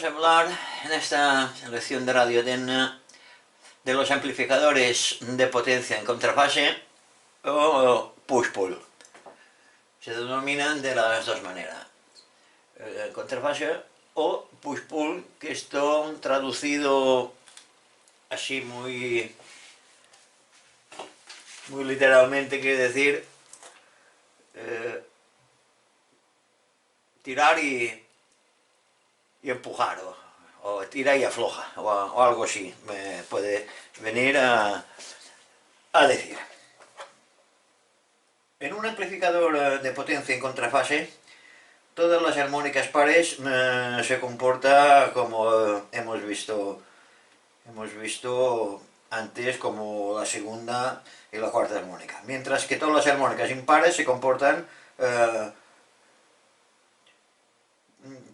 Vamos a hablar en esta lección de radio de los amplificadores de potencia en contrafase o push-pull. Se denominan de las dos maneras, contrafase o push-pull, que esto traducido así muy literalmente quiere decir tirar y empujar, o tira y afloja, o algo así, me puede venir a decir. En un amplificador de potencia en contrafase, todas las armónicas pares se comporta como hemos visto antes, como la segunda y la cuarta armónica, mientras que todas las armónicas impares se comportan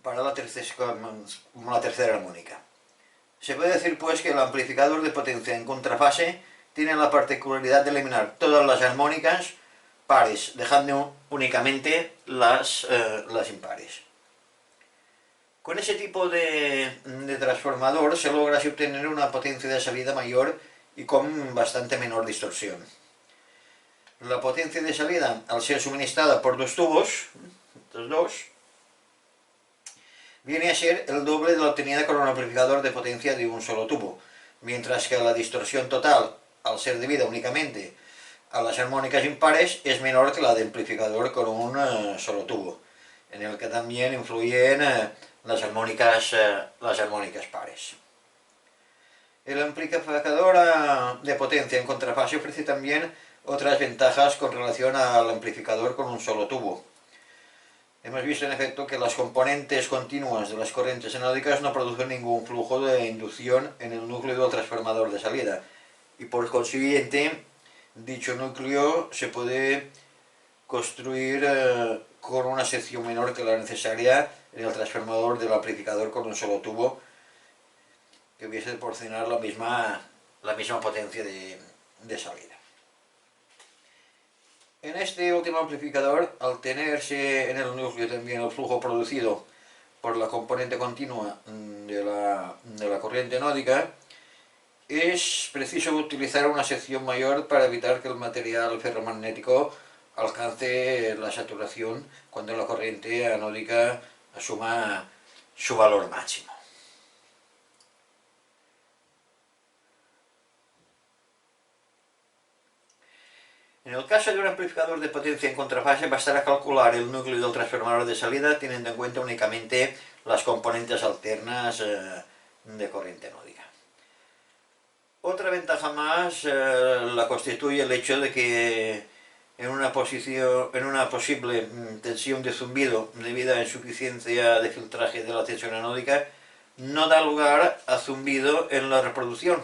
para como la tercera armónica. Se puede decir pues que el amplificador de potencia en contrafase tiene la particularidad de eliminar todas las armónicas pares, dejando únicamente las impares. Con ese tipo de transformador se logra así obtener una potencia de salida mayor y con bastante menor distorsión. La potencia de salida, al ser suministrada por dos tubos, estos dos, viene a ser el doble de la obtenida con un amplificador de potencia de un solo tubo, mientras que la distorsión total, al ser debida únicamente a las armónicas impares, es menor que la de amplificador con un solo tubo, en el que también influyen las armónicas pares. El amplificador de potencia en contrafase ofrece también otras ventajas con relación al amplificador con un solo tubo. Hemos visto en efecto que las componentes continuas de las corrientes anódicas no producen ningún flujo de inducción en el núcleo del transformador de salida, y por consiguiente dicho núcleo se puede construir con una sección menor que la necesaria en el transformador del amplificador con un solo tubo, que hubiese de proporcionar la misma potencia de salida. En este último amplificador, al tenerse en el núcleo también el flujo producido por la componente continua de la corriente anódica, es preciso utilizar una sección mayor para evitar que el material ferromagnético alcance la saturación cuando la corriente anódica asuma su valor máximo. En el caso de un amplificador de potencia en contrafase, bastará calcular el núcleo del transformador de salida teniendo en cuenta únicamente las componentes alternas de corriente anódica. Otra ventaja más la constituye el hecho de que en una posible tensión de zumbido debido a insuficiencia de filtraje de la tensión anódica, no da lugar a zumbido en la reproducción,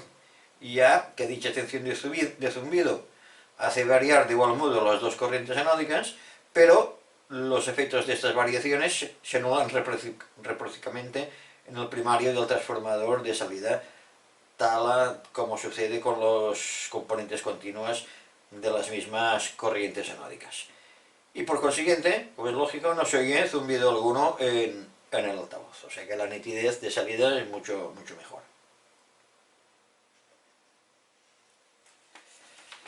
ya que dicha tensión de zumbido hace variar de igual modo las dos corrientes anódicas, pero los efectos de estas variaciones se anulan recíprocamente en el primario del transformador de salida, tal como sucede con las componentes continuas de las mismas corrientes anódicas. Y por consiguiente, pues lógico, no se oye zumbido alguno en el altavoz, o sea que la nitidez de salida es mucho mejor.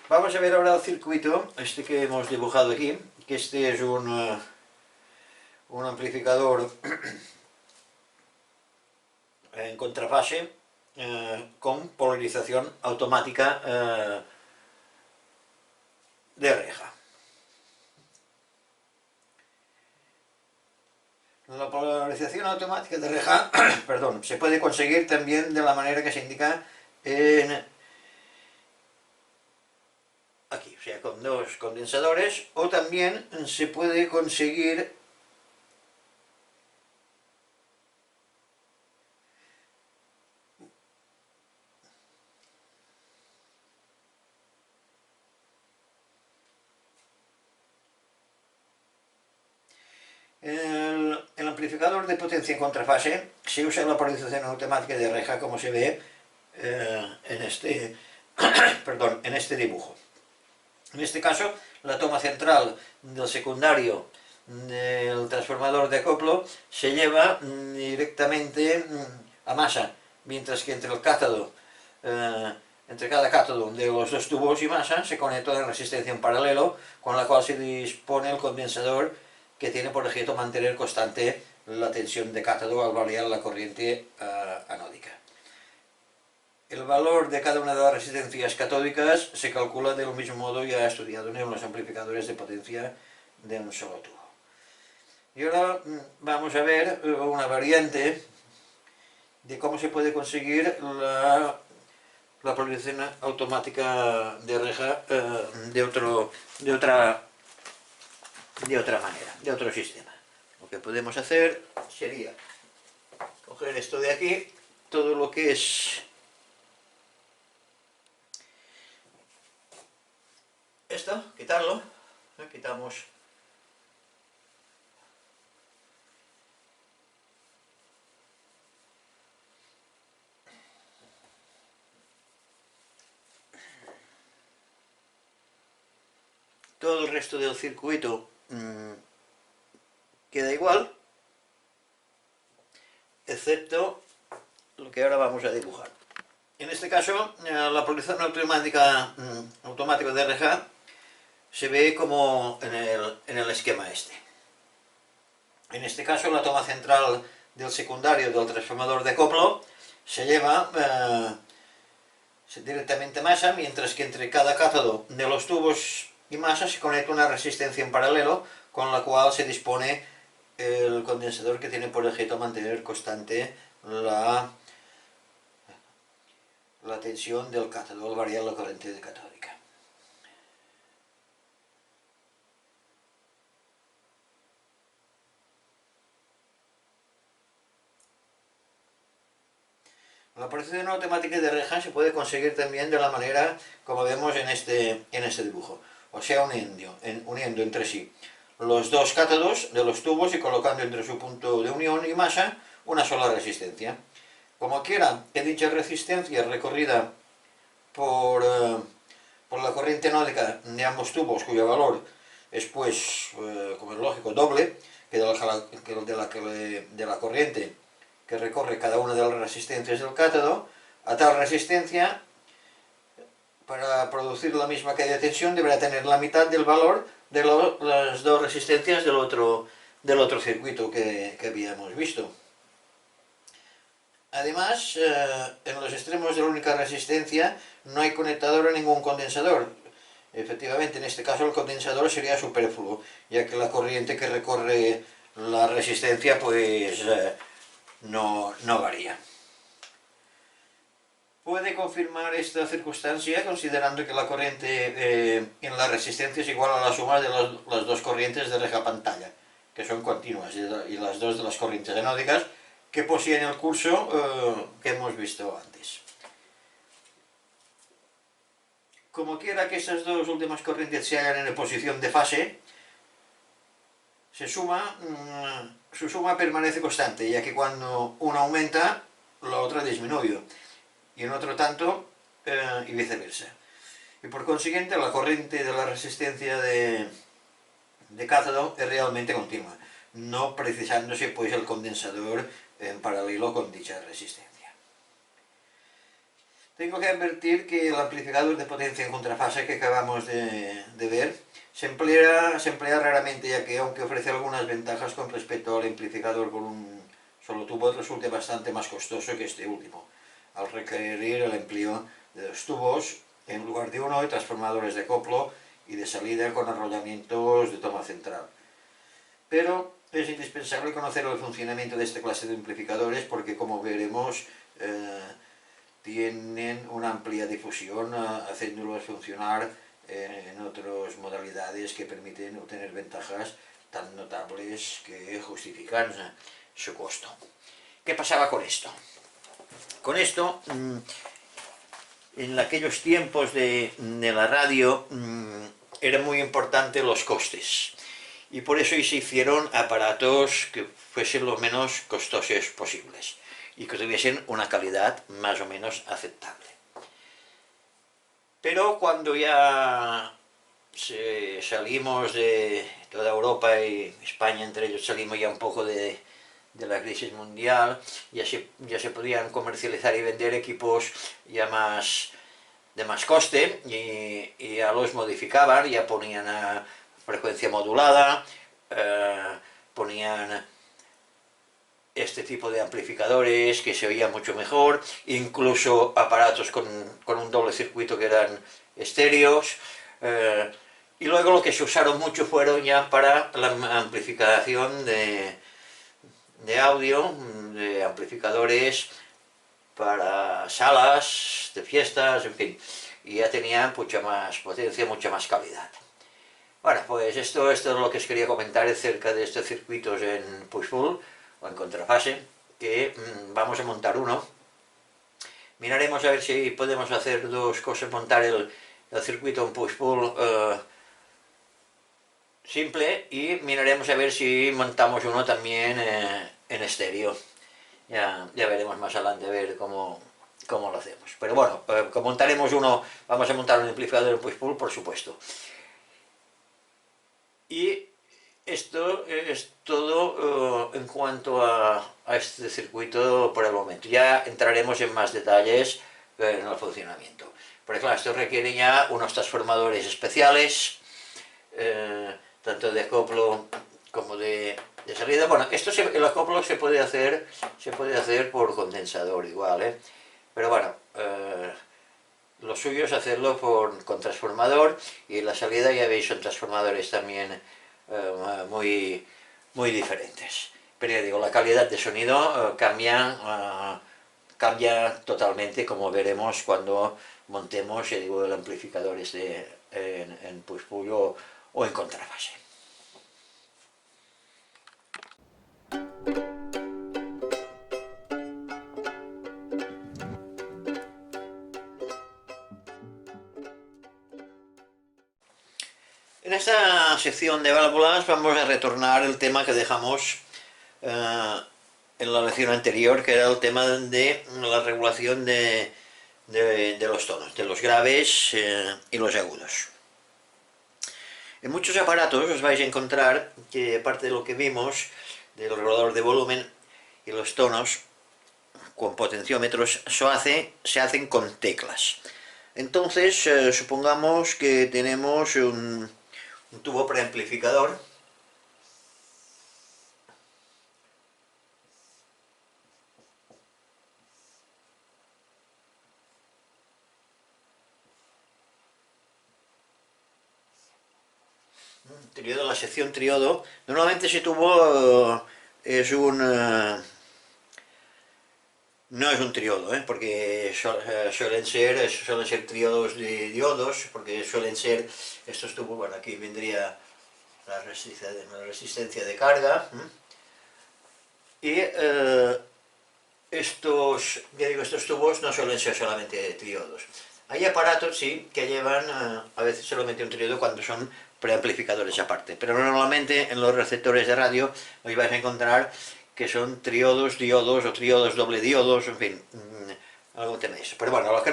Vamos a ver ahora el circuito, este que hemos dibujado aquí, que este es un amplificador en contrafase con polarización automática de reja. La polarización automática de reja perdón, se puede conseguir también de la manera que se indica aquí, o sea, con dos condensadores, o también se puede conseguir el amplificador de potencia en contrafase. Se usa la polarización automática de reja, como se ve en este dibujo. En este caso, la toma central del secundario del transformador de acoplo se lleva directamente a masa, mientras que entre el cátodo, entre cada cátodo de los dos tubos y masa se conecta una resistencia en paralelo, con la cual se dispone el condensador, que tiene por objeto mantener constante la tensión de cátodo al variar la corriente anódica. El valor de cada una de las resistencias catódicas se calcula del mismo modo ya estudiado en los amplificadores de potencia de un solo tubo. Y ahora vamos a ver una variante de cómo se puede conseguir la polarización automática de reja de otra manera, de otro sistema. Lo que podemos hacer sería coger esto de aquí, todo lo que es esto, quitarlo, quitamos todo el resto del circuito, queda igual, excepto lo que ahora vamos a dibujar. En este caso, la polarización automática de RGA se ve como en el esquema este. En este caso, la toma central del secundario del transformador de acoplo se lleva directamente a masa, mientras que entre cada cátodo de los tubos y masa se conecta una resistencia en paralelo, con la cual se dispone el condensador, que tiene por objeto mantener constante la tensión del cátodo al variar la corriente catódica. La polarización automática de reja se puede conseguir también de la manera como vemos en este dibujo, o sea, uniendo entre sí los dos cátodos de los tubos y colocando entre su punto de unión y masa una sola resistencia. Como quiera que dicha resistencia recorrida por la corriente anódica de ambos tubos, cuyo valor es, pues, como es lógico, doble que de la corriente que recorre cada una de las resistencias del cátodo, a tal resistencia, para producir la misma caída de tensión, deberá tener la mitad del valor de las dos resistencias del otro circuito que habíamos visto. Además, en los extremos de la única resistencia no hay conectador a ningún condensador. Efectivamente, en este caso el condensador sería superfluo, ya que la corriente que recorre la resistencia pues no varía. Puede confirmar esta circunstancia considerando que la corriente en la resistencia es igual a la suma de las dos corrientes de reja pantalla, que son continuas, y las dos de las corrientes anódicas que poseen el curso que hemos visto antes. Como quiera que estas dos últimas corrientes se hallan en posición de fase, su suma permanece constante, ya que cuando una aumenta, la otra disminuye, y en otro tanto, y viceversa. Y por consiguiente, la corriente de la resistencia de cátodo es realmente continua, no precisándose pues el condensador en paralelo con dicha resistencia. Tengo que advertir que el amplificador de potencia en contrafase que acabamos de ver se emplea raramente, ya que, aunque ofrece algunas ventajas con respecto al amplificador con un solo tubo, resulta bastante más costoso que este último, al requerir el empleo de dos tubos en lugar de uno, y transformadores de acoplo y de salida con arrollamientos de toma central. Pero es indispensable conocer el funcionamiento de esta clase de amplificadores, porque, como veremos, tienen una amplia difusión, haciéndolos funcionar en otras modalidades que permiten obtener ventajas tan notables que justifican su costo. ¿Qué pasaba con esto? Con esto, en aquellos tiempos de la radio, eran muy importantes los costes, y por eso se hicieron aparatos que fuesen lo menos costosos posibles y que tuviesen una calidad más o menos aceptable. Pero cuando ya salimos de toda Europa y España entre ellos, salimos ya un poco de la crisis mundial, ya se podían comercializar y vender equipos ya de más coste, y ya los modificaban, ya ponían a frecuencia modulada, ponían este tipo de amplificadores que se oían mucho mejor, incluso aparatos con un doble circuito que eran estéreos, y luego lo que se usaron mucho fueron ya para la amplificación de audio, de amplificadores para salas de fiestas, en fin, y ya tenían mucha más potencia, mucha más calidad. Bueno, pues esto es lo que os quería comentar acerca de estos circuitos en push-pull o en contrafase, que vamos a montar uno. Miraremos a ver si podemos hacer dos cosas, montar el circuito en push-pull simple, y miraremos a ver si montamos uno también en estéreo. Ya veremos más adelante a ver cómo lo hacemos. Pero bueno, montaremos uno, vamos a montar un amplificador en push-pull, por supuesto. Y esto es todo en cuanto a este circuito por el momento. Ya entraremos en más detalles en el funcionamiento. Porque claro, esto requiere ya unos transformadores especiales, tanto de acoplo como de salida. Bueno, el acoplo se puede hacer por condensador igual, ¿eh? Pero bueno, lo suyo es hacerlo con transformador, y la salida ya veis son transformadores también muy diferentes. Pero ya digo, la calidad de sonido cambia totalmente, como veremos cuando montemos, ya digo, el amplificador en push-pull o en contrafase. En esta sección de válvulas vamos a retornar el tema que dejamos en la lección anterior, que era el tema de la regulación de los tonos, de los graves y los agudos. En muchos aparatos os vais a encontrar que, aparte de lo que vimos del regulador de volumen y los tonos con potenciómetros, se hacen con teclas. Entonces, supongamos que tenemos un tubo preamplificador triodo, la sección triodo. Normalmente ese tubo no es un triodo, porque suelen ser triodos de diodos, porque suelen ser estos tubos. Bueno, aquí vendría la resistencia de carga, y estos tubos no suelen ser solamente triodos. Hay aparatos, sí, que llevan a veces solamente un triodo cuando son preamplificadores aparte, pero normalmente en los receptores de radio os vais a encontrar que son triodos, diodos, o triodos doble diodos, en fin, algo tenéis. Pero bueno, lo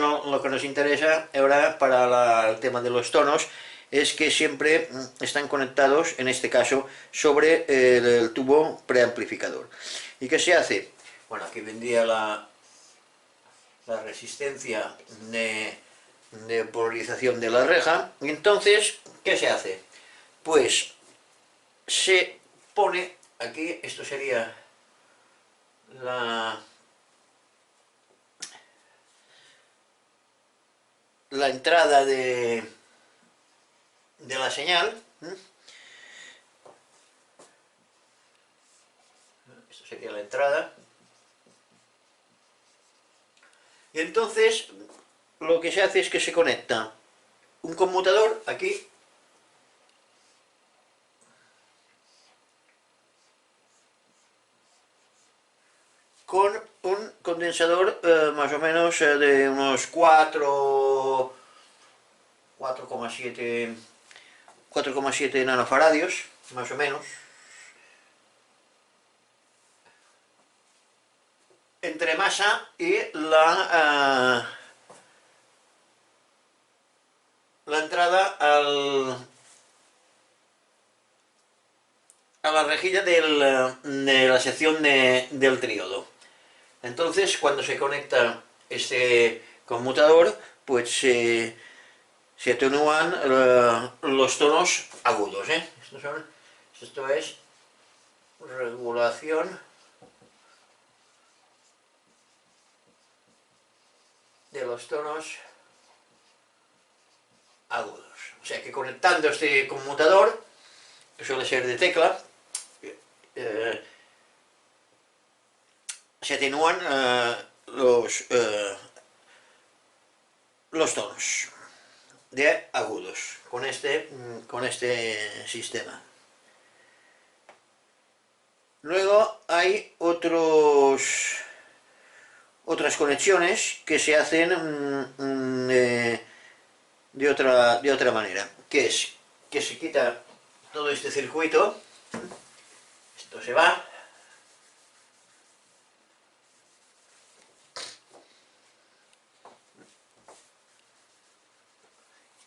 que nos interesa ahora para el tema de los tonos es que siempre están conectados, en este caso, sobre el tubo preamplificador. ¿Y qué se hace? Bueno, aquí vendría la resistencia de polarización de la reja. Y entonces, ¿qué se hace? Pues se pone aquí, esto sería la entrada de la señal. Esto sería la entrada. Y entonces lo que se hace es que se conecta un conmutador aquí con un condensador más o menos de unos 4,7 nanofaradios, más o menos, entre masa y la entrada a la rejilla de la sección del triodo. Entonces, cuando se conecta este conmutador, pues se atenúan los tonos agudos. Esto es regulación de los tonos agudos. O sea que conectando este conmutador, que suele ser de tecla, se atenúan los tonos de agudos con este sistema. Luego hay otras conexiones que se hacen de otra manera, que es que se quita todo este circuito, esto se va,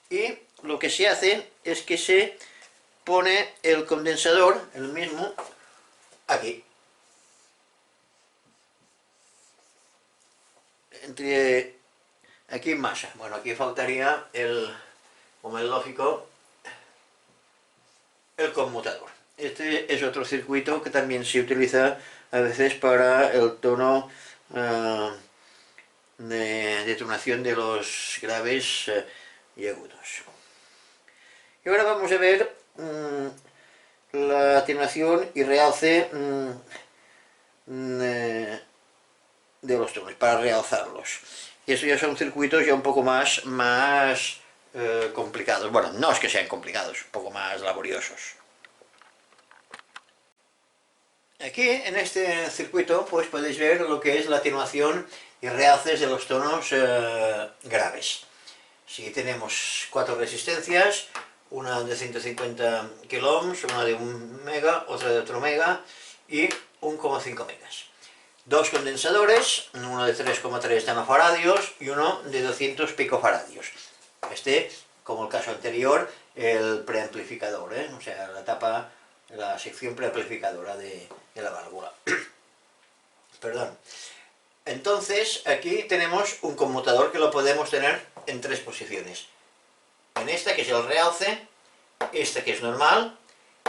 y lo que se hace es que se pone el condensador, el mismo, aquí, aquí en masa. Bueno, aquí faltaría como es lógico, el conmutador. Este es otro circuito que también se utiliza a veces para el tono de detonación de los graves y agudos. Y ahora vamos a ver la atenuación y realce de los tonos, para realzarlos. Y eso ya son circuitos ya un poco más complicados. Bueno, no es que sean complicados, un poco más laboriosos. Aquí en este circuito pues podéis ver lo que es la atenuación y realces de los tonos graves. Si tenemos 4 resistencias, una de 150 kiloohms, una de 1 mega, otra de otro mega y 1,5 megas. Dos condensadores, uno de 3,3 nanofaradios y uno de 200 picofaradios. Este, como el caso anterior, el preamplificador, o sea, la sección preamplificadora de la válvula. Perdón. Entonces, aquí tenemos un conmutador que lo podemos tener en 3 posiciones. En esta, que es el realce, esta que es normal,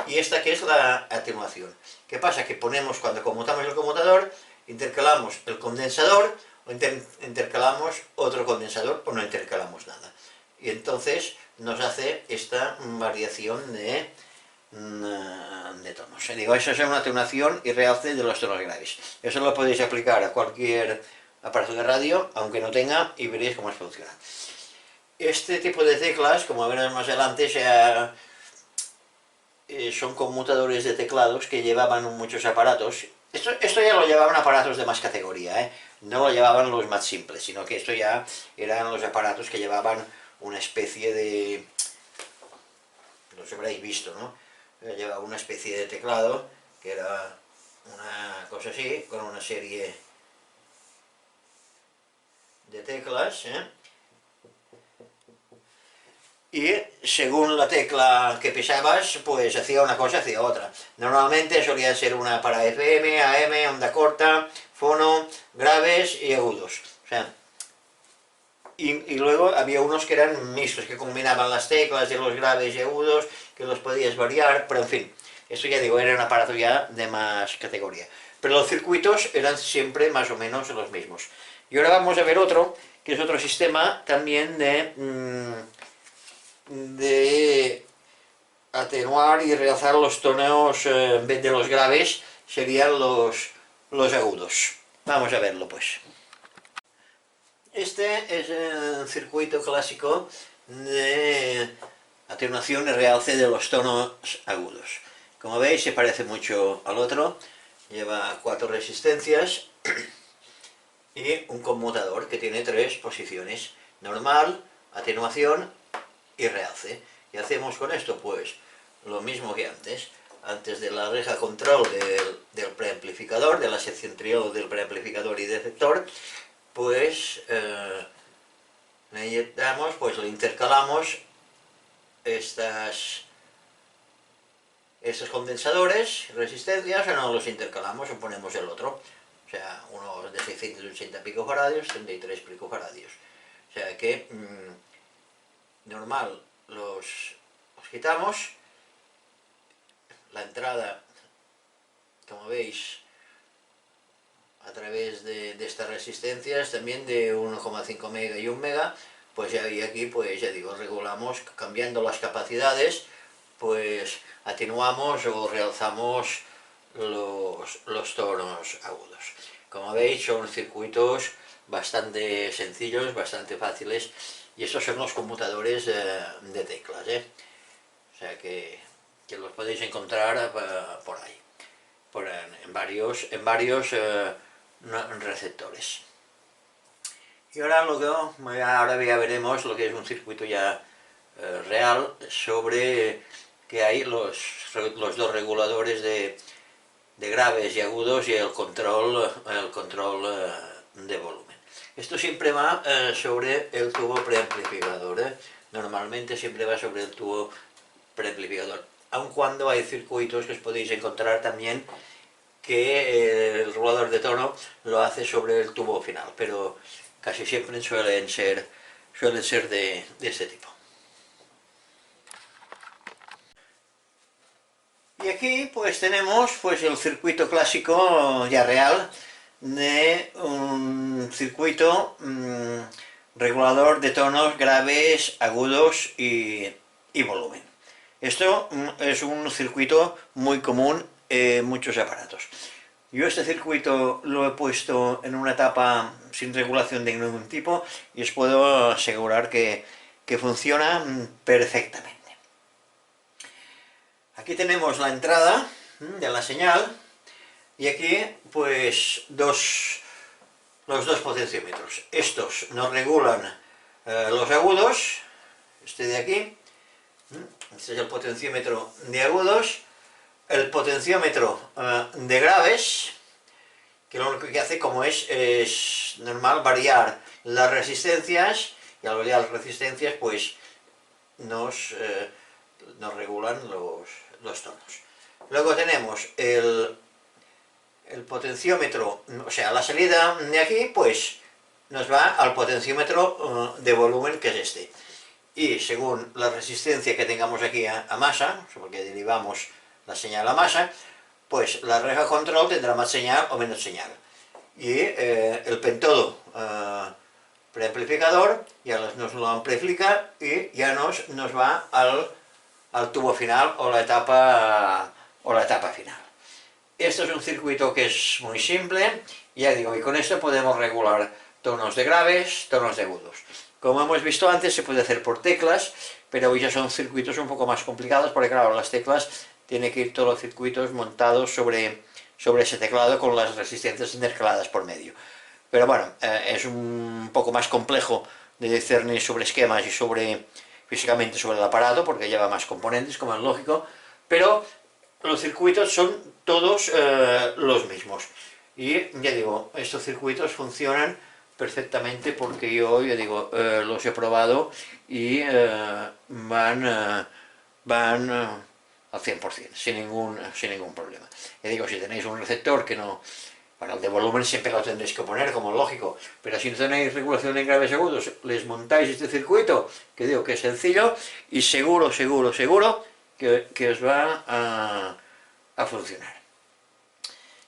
y esta que es la atenuación. ¿Qué pasa? Que cuando conmutamos el conmutador, intercalamos el condensador, o intercalamos otro condensador, o no intercalamos nada. Y entonces nos hace esta variación de tonos. Digo, eso es una atenuación y realce de los tonos graves. Eso lo podéis aplicar a cualquier aparato de radio, aunque no tenga, y veréis cómo funciona. Este tipo de teclas, como veremos más adelante, son conmutadores de teclados que llevaban muchos aparatos. Esto ya lo llevaban aparatos de más categoría, no lo llevaban los más simples, sino que esto ya eran los aparatos que llevaban una especie de... los habréis visto, ¿no? Llevaba una especie de teclado, que era una cosa así, con una serie de teclas, y según la tecla que pisabas, pues hacía una cosa, hacía otra. Normalmente solía ser una para FM, AM, onda corta, fono, graves y agudos. O sea, y luego había unos que eran mixtos, que combinaban las teclas de los graves y agudos, que los podías variar, pero en fin, esto ya digo, era un aparato ya de más categoría. Pero los circuitos eran siempre más o menos los mismos. Y ahora vamos a ver otro, que es otro sistema también de atenuar y realzar los tonos, en vez de los graves, serían los agudos. Vamos a verlo pues. Este es el circuito clásico de atenuación y realce de los tonos agudos. Como veis, se parece mucho al otro. Lleva 4 resistencias y un conmutador que tiene 3 posiciones: normal, atenuación y realce. ¿Qué hacemos con esto? Pues lo mismo que antes. Antes de la reja control del preamplificador, de la sección triodo del preamplificador y detector, pues le inyectamos, pues lo intercalamos estas estos condensadores, resistencias, o no los intercalamos o ponemos el otro. O sea, uno de 680 picofaradios, 33 picofaradios. O sea que, normal, los quitamos. La entrada, como veis, a través de estas resistencias, también de 1,5 mega y 1 mega, pues ya y aquí, pues ya digo, regulamos, cambiando las capacidades, pues atenuamos o realzamos los tonos agudos. Como veis, son circuitos bastante sencillos, bastante fáciles, y estos son los conmutadores de teclas, o sea que los podéis encontrar por ahí, en varios receptores. Y ahora ya veremos lo que es un circuito ya real, sobre que hay los dos reguladores de graves y agudos y el control de volumen. Esto siempre va sobre el tubo preamplificador, normalmente siempre va sobre el tubo preamplificador, aun cuando hay circuitos que os podéis encontrar también que el regulador de tono lo hace sobre el tubo final, pero casi siempre suelen ser de este tipo. Y aquí pues tenemos pues el circuito clásico ya real de un circuito regulador de tonos graves, agudos y volumen. Esto es un circuito muy común en muchos aparatos. Yo este circuito lo he puesto en una etapa sin regulación de ningún tipo y os puedo asegurar que funciona perfectamente. Aquí tenemos la entrada de la señal y aquí pues los dos potenciómetros. Estos nos regulan los agudos, este de aquí, este es el potenciómetro de agudos, el potenciómetro de graves, que lo único que hace, como es normal, variar las resistencias, y al variar las resistencias pues nos regulan los tonos. Luego tenemos el potenciómetro, o sea, la salida de aquí pues nos va al potenciómetro de volumen, que es este. Y según la resistencia que tengamos aquí a masa, porque derivamos la señal a masa, pues la reja control tendrá más señal o menos señal. Y el pentodo preamplificador ya nos lo amplifica y ya nos va al tubo final o la etapa final. Esto es un circuito que es muy simple, ya digo, y con esto podemos regular tonos de graves, tonos de agudos. Como hemos visto antes, se puede hacer por teclas, pero hoy ya son circuitos un poco más complicados, porque claro, las teclas tienen que ir todos los circuitos montados sobre ese teclado con las resistencias intercaladas por medio. Pero bueno, es un poco más complejo de discernir sobre esquemas y físicamente sobre el aparato, porque lleva más componentes, como es lógico, pero los circuitos son todos los mismos. Y ya digo, estos circuitos funcionan perfectamente porque yo, ya digo, los he probado y van al 100%, sin ningún problema. Ya digo, si tenéis un receptor que no... Bueno, el de volumen siempre lo tendréis que poner, como lógico, pero si no tenéis regulación en graves agudos, les montáis este circuito, que digo que es sencillo, y seguro que os va a funcionar.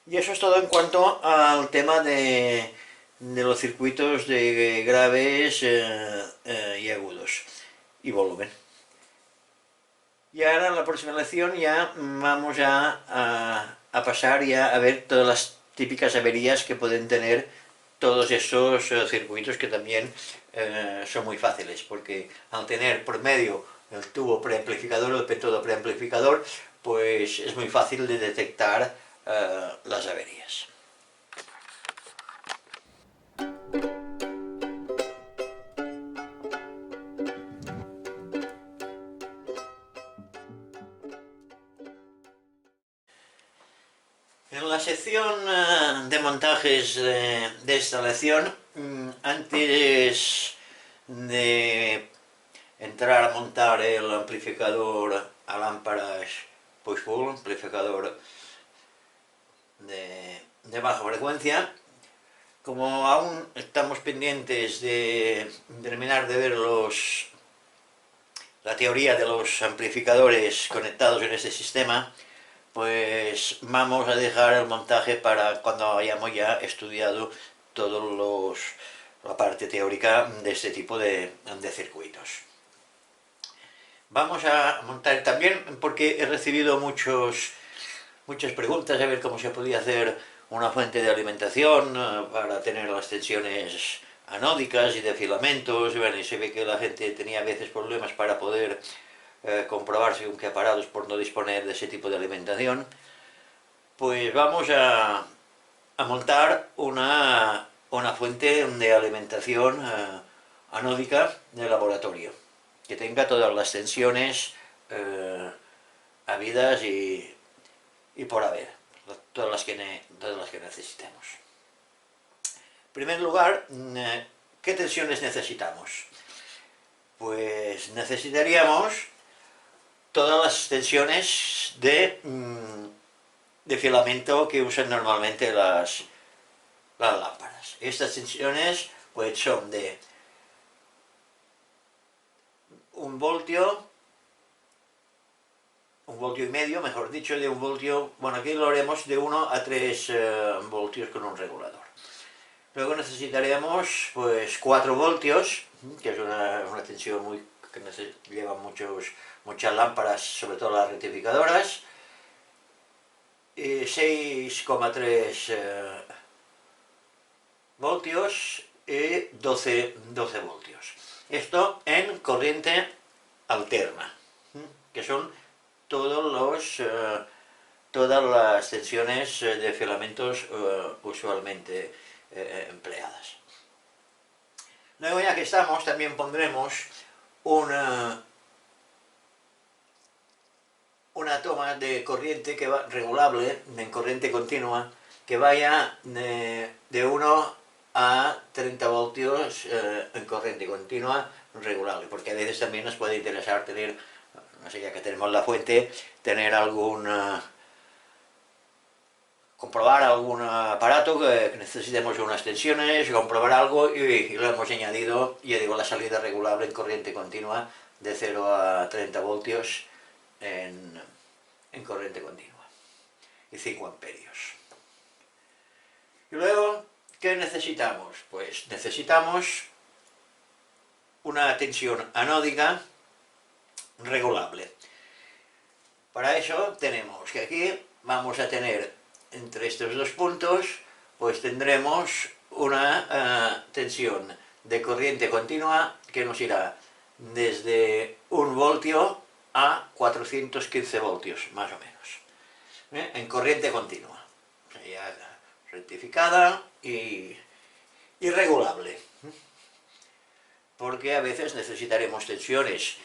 Y eso es todo en cuanto al tema de los circuitos de graves y agudos y volumen. Y ahora en la próxima lección ya vamos a pasar ya a ver todas las típicas averías que pueden tener todos estos circuitos, que también son muy fáciles, porque al tener por medio el tubo preamplificador o el pentodo preamplificador, pues es muy fácil de detectar las averías. En la sección de montajes de esta lección, antes de entrar a montar el amplificador a lámparas push-pull, amplificador de baja frecuencia. Como aún estamos pendientes de terminar de ver la teoría de los amplificadores conectados en este sistema, pues vamos a dejar el montaje para cuando hayamos ya estudiado toda la parte teórica de este tipo de circuitos. Vamos a montar también, porque he recibido muchas preguntas a ver cómo se podía hacer una fuente de alimentación para tener las tensiones anódicas y de filamentos. Bueno, y se ve que la gente tenía a veces problemas para poder comprobar según qué aparatos por no disponer de ese tipo de alimentación. Pues vamos a montar una fuente de alimentación anódica de laboratorio, que tenga todas las tensiones habidas y por haber, todas las que necesitemos. En primer lugar, ¿qué tensiones necesitamos? Pues necesitaríamos todas las tensiones de filamento que usan normalmente las lámparas. Estas tensiones pues son de 1 voltio, 1 voltio y medio, mejor dicho, de 1 voltio, bueno, aquí lo haremos de 1 a 3 voltios con un regulador. Luego necesitaremos pues 4 voltios, que es una tensión que llevan muchas lámparas, sobre todo las rectificadoras, 6,3 voltios y 12 voltios. Esto en corriente alterna, que son todas las tensiones de filamentos usualmente empleadas. Luego, ya que estamos, también pondremos una toma de corriente que va regulable en corriente continua, que vaya de 1 a 30 voltios en corriente continua regulable, porque a veces también nos puede interesar tener, no sé, ya que tenemos la fuente, tener comprobar algún aparato que necesitemos unas tensiones, comprobar algo y lo hemos añadido, ya digo, la salida regulable en corriente continua de 0 a 30 voltios en corriente continua y 5 amperios. Y luego, ¿qué necesitamos? Pues necesitamos una tensión anódica regulable. Para eso tenemos que aquí vamos a tener entre estos dos puntos, pues tendremos una tensión de corriente continua que nos irá desde 1 voltio a 415 voltios, más o menos, en corriente continua, ya rectificada y regulable, porque a veces necesitaremos tensiones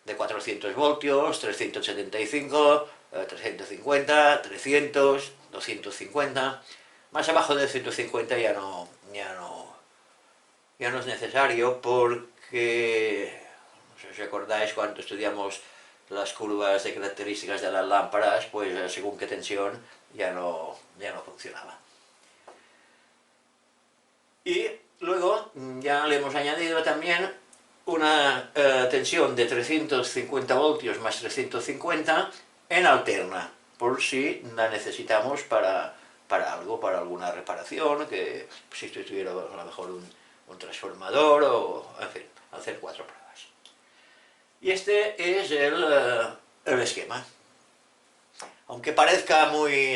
de 400 voltios, 375, 350, 300, 250, más abajo de 150 ya no es necesario, porque, no sé si os acordáis, cuando estudiamos las curvas de características de las lámparas, pues según qué tensión ya no funcionaba. Y luego ya le hemos añadido también una tensión de 350 voltios más 350 en alterna, por si la necesitamos para algo, para alguna reparación, que si esto tuviera a lo mejor un transformador, o en fin, hacer 4 pruebas. Y este es el esquema. Aunque parezca muy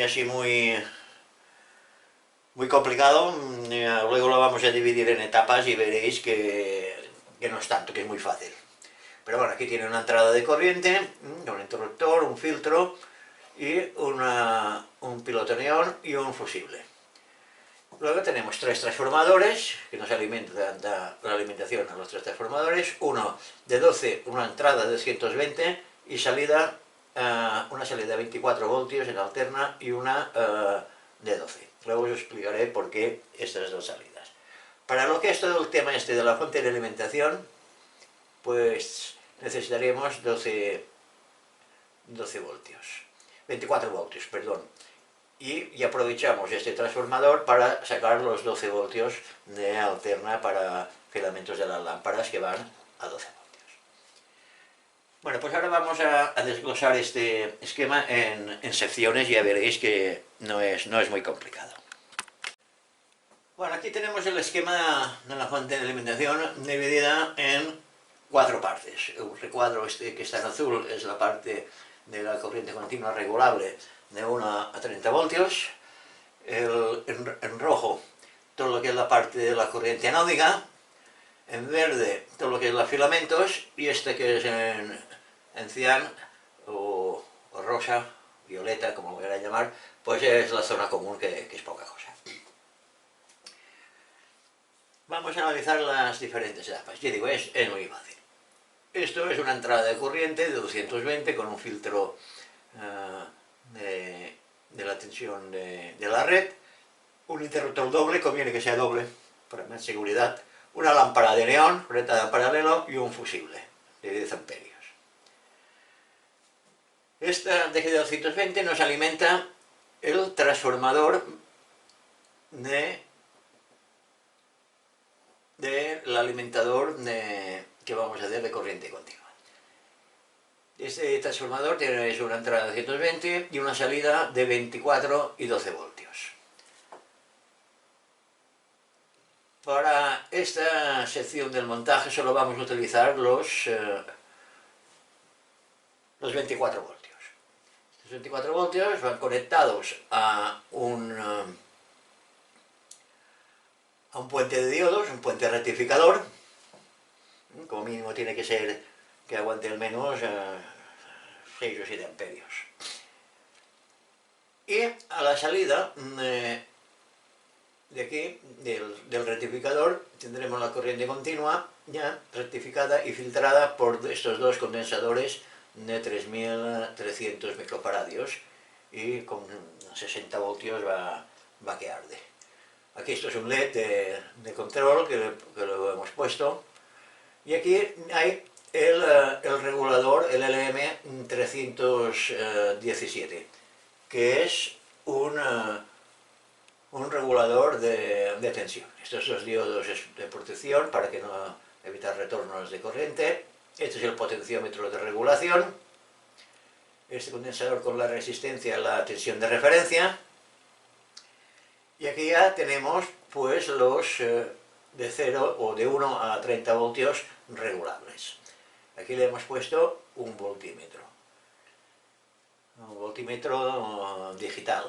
complicado, luego lo vamos a dividir en etapas y veréis que no es tanto, que es muy fácil. Pero bueno, aquí tiene una entrada de corriente, un interruptor, un filtro y un piloto neón y un fusible. Luego tenemos 3 transformadores que nos alimentan la alimentación a los 3 transformadores, uno de 12, una entrada de 220 y una salida de 24 voltios en alterna y una de 12. Luego os explicaré por qué estas dos salidas. Para lo que es todo el tema este de la fuente de alimentación, pues necesitaremos 12 12 voltios, 24 voltios, perdón. Y aprovechamos este transformador para sacar los 12 voltios de alterna para filamentos de las lámparas que van a 12 voltios. Bueno, pues ahora vamos a desglosar este esquema en secciones y ya veréis que no es muy complicado. Bueno, aquí tenemos el esquema de la fuente de alimentación dividida en 4 partes. El recuadro este que está en azul es la parte de la corriente continua regulable de 1 a 30 voltios. En rojo todo lo que es la parte de la corriente anódica. En verde todo lo que es los filamentos. Y este que es en cian o rosa, violeta, como lo quieran llamar, pues es la zona común, que es poca cosa. Vamos a analizar las diferentes etapas. Ya digo, es muy fácil. Esto es una entrada de corriente de 220 con un filtro de la tensión de la red, un interruptor doble, conviene que sea doble para más seguridad, una lámpara de neón conectada en paralelo y un fusible de 10 amperios. Esta de 220 nos alimenta el transformador del alimentador que vamos a hacer de corriente continua. Este transformador tiene una entrada de 220 y una salida de 24 y 12 voltios. Para esta sección del montaje solo vamos a utilizar los 24 voltios. Los 24 voltios van conectados a un puente de diodos, un puente rectificador. Como mínimo tiene que ser que aguante al menos 6 o 7 amperios. Y a la salida de aquí, del rectificador, tendremos la corriente continua ya rectificada y filtrada por estos dos condensadores de 3300 microfaradios, y con 60 voltios va que arde. Aquí esto es un LED de control que lo hemos puesto, y aquí hay el regulador, el LM317, que es un regulador de tensión. Estos dos diodos de protección para que no evitar retornos de corriente. Este es el potenciómetro de regulación. Este condensador con la resistencia a la tensión de referencia. Y aquí ya tenemos pues los de 0 o de 1 a 30 voltios regulables. Aquí le hemos puesto un voltímetro digital.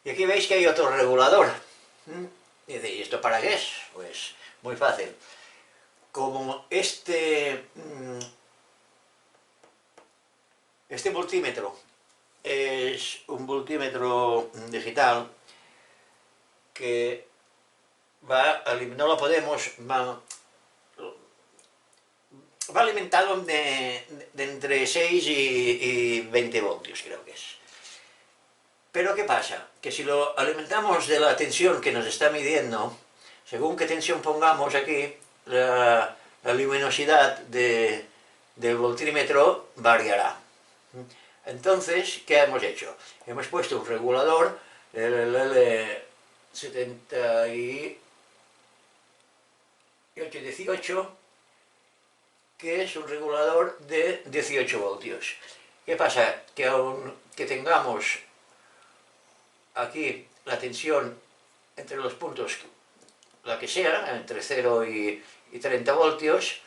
Y aquí veis que hay otro regulador. Y dice, ¿y esto para qué es? Pues muy fácil. Como este voltímetro es un voltímetro digital que no lo podemos, va alimentado de entre 6 y 20 voltios, creo que es. Pero ¿qué pasa? Que si lo alimentamos de la tensión que nos está midiendo, según qué tensión pongamos aquí, la luminosidad del voltímetro variará. Entonces, ¿qué hemos hecho? Hemos puesto un regulador, el L7818, que es un regulador de 18 voltios. ¿Qué pasa? Que aunque tengamos aquí la tensión entre los puntos, la que sea, entre 0 y 30 voltios,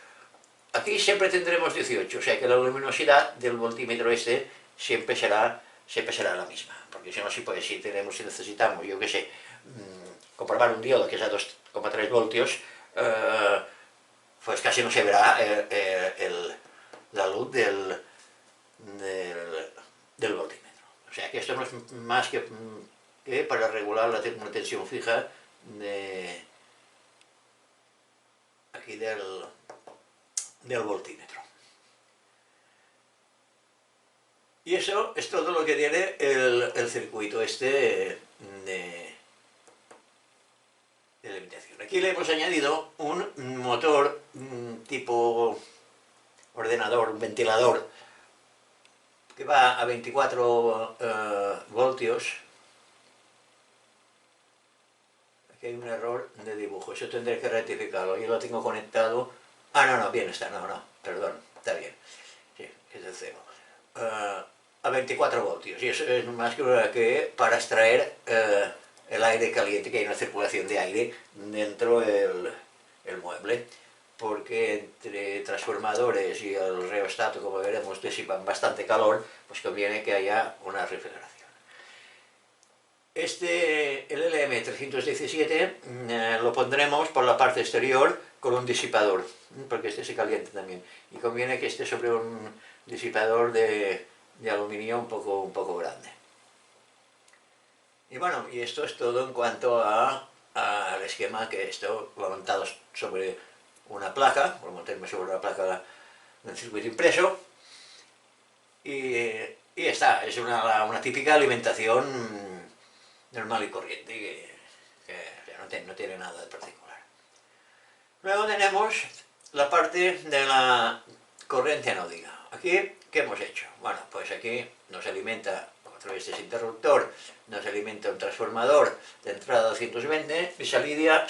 aquí siempre tendremos 18, o sea que la luminosidad del voltímetro este siempre será la misma, porque si no, si necesitamos, yo qué sé, comprobar un diodo que es a 2,3 voltios, pues casi no se verá la luz del voltímetro. O sea que esto no es más que para regular una tensión fija aquí del voltímetro. Y eso es todo lo que tiene el circuito este de alimentación. Aquí le hemos añadido un motor tipo ordenador, un ventilador, que va a 24 voltios. Aquí hay un error de dibujo, eso tendré que rectificarlo. Yo lo tengo conectado. Ah, no, bien está, no, perdón, está bien. Sí, es de cero. A 24 voltios, y eso es más que para extraer el aire caliente, que hay una circulación de aire dentro del mueble, porque entre transformadores y el reostato, como veremos, disipan bastante calor, pues conviene que haya una refrigeración. El LM317 lo pondremos por la parte exterior con un disipador, porque este se calienta también, y conviene que esté sobre un disipador de aluminio un poco grande. Y bueno, y esto es todo en cuanto al esquema, que esto lo he montado sobre una placa, lo monté sobre una placa del circuito impreso, y está, es una típica alimentación normal y corriente, que no tiene nada de particular. Luego tenemos la parte de la corriente anódica. Aquí, ¿qué hemos hecho? Bueno, pues aquí nos alimenta, a través de este interruptor, nos alimenta un transformador de entrada 220 y salida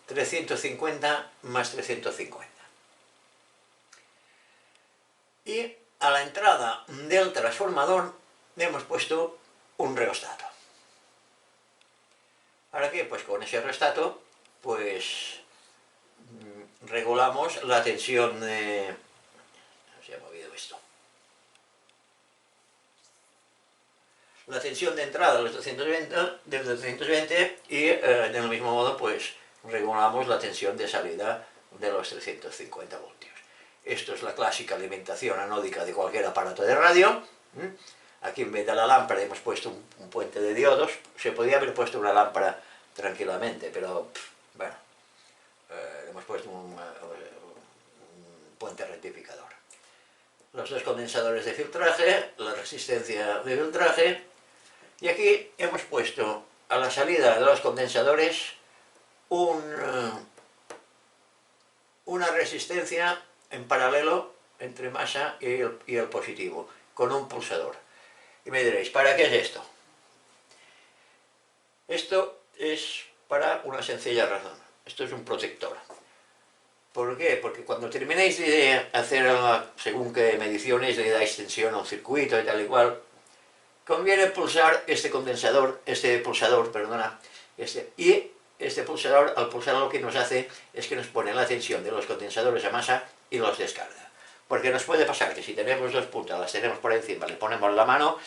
350 más 350. Y a la entrada del transformador le hemos puesto un reostato. ¿Para qué? Pues con ese reostato, pues regulamos la tensión de... Se ha movido esto. La tensión de entrada de los 220 y del mismo modo pues regulamos la tensión de salida de los 350 voltios. Esto es la clásica alimentación anódica de cualquier aparato de radio. Aquí en vez de la lámpara hemos puesto un puente de diodos. Se podría haber puesto una lámpara tranquilamente, pero bueno, hemos puesto un puente rectificador. Los dos condensadores de filtraje, la resistencia de filtraje, y aquí hemos puesto a la salida de los condensadores una resistencia en paralelo entre masa y el positivo, con un pulsador. Y me diréis, ¿para qué es esto? Esto es para una sencilla razón. Esto es un protector. ¿Por qué? Porque cuando terminéis de hacer según qué mediciones, le dais tensión a un circuito y tal y cual, conviene pulsar y este pulsador, al pulsar lo que nos hace es que nos pone la tensión de los condensadores a masa y los descarga. Porque nos puede pasar que si tenemos dos puntas, las tenemos por encima, le ponemos la mano,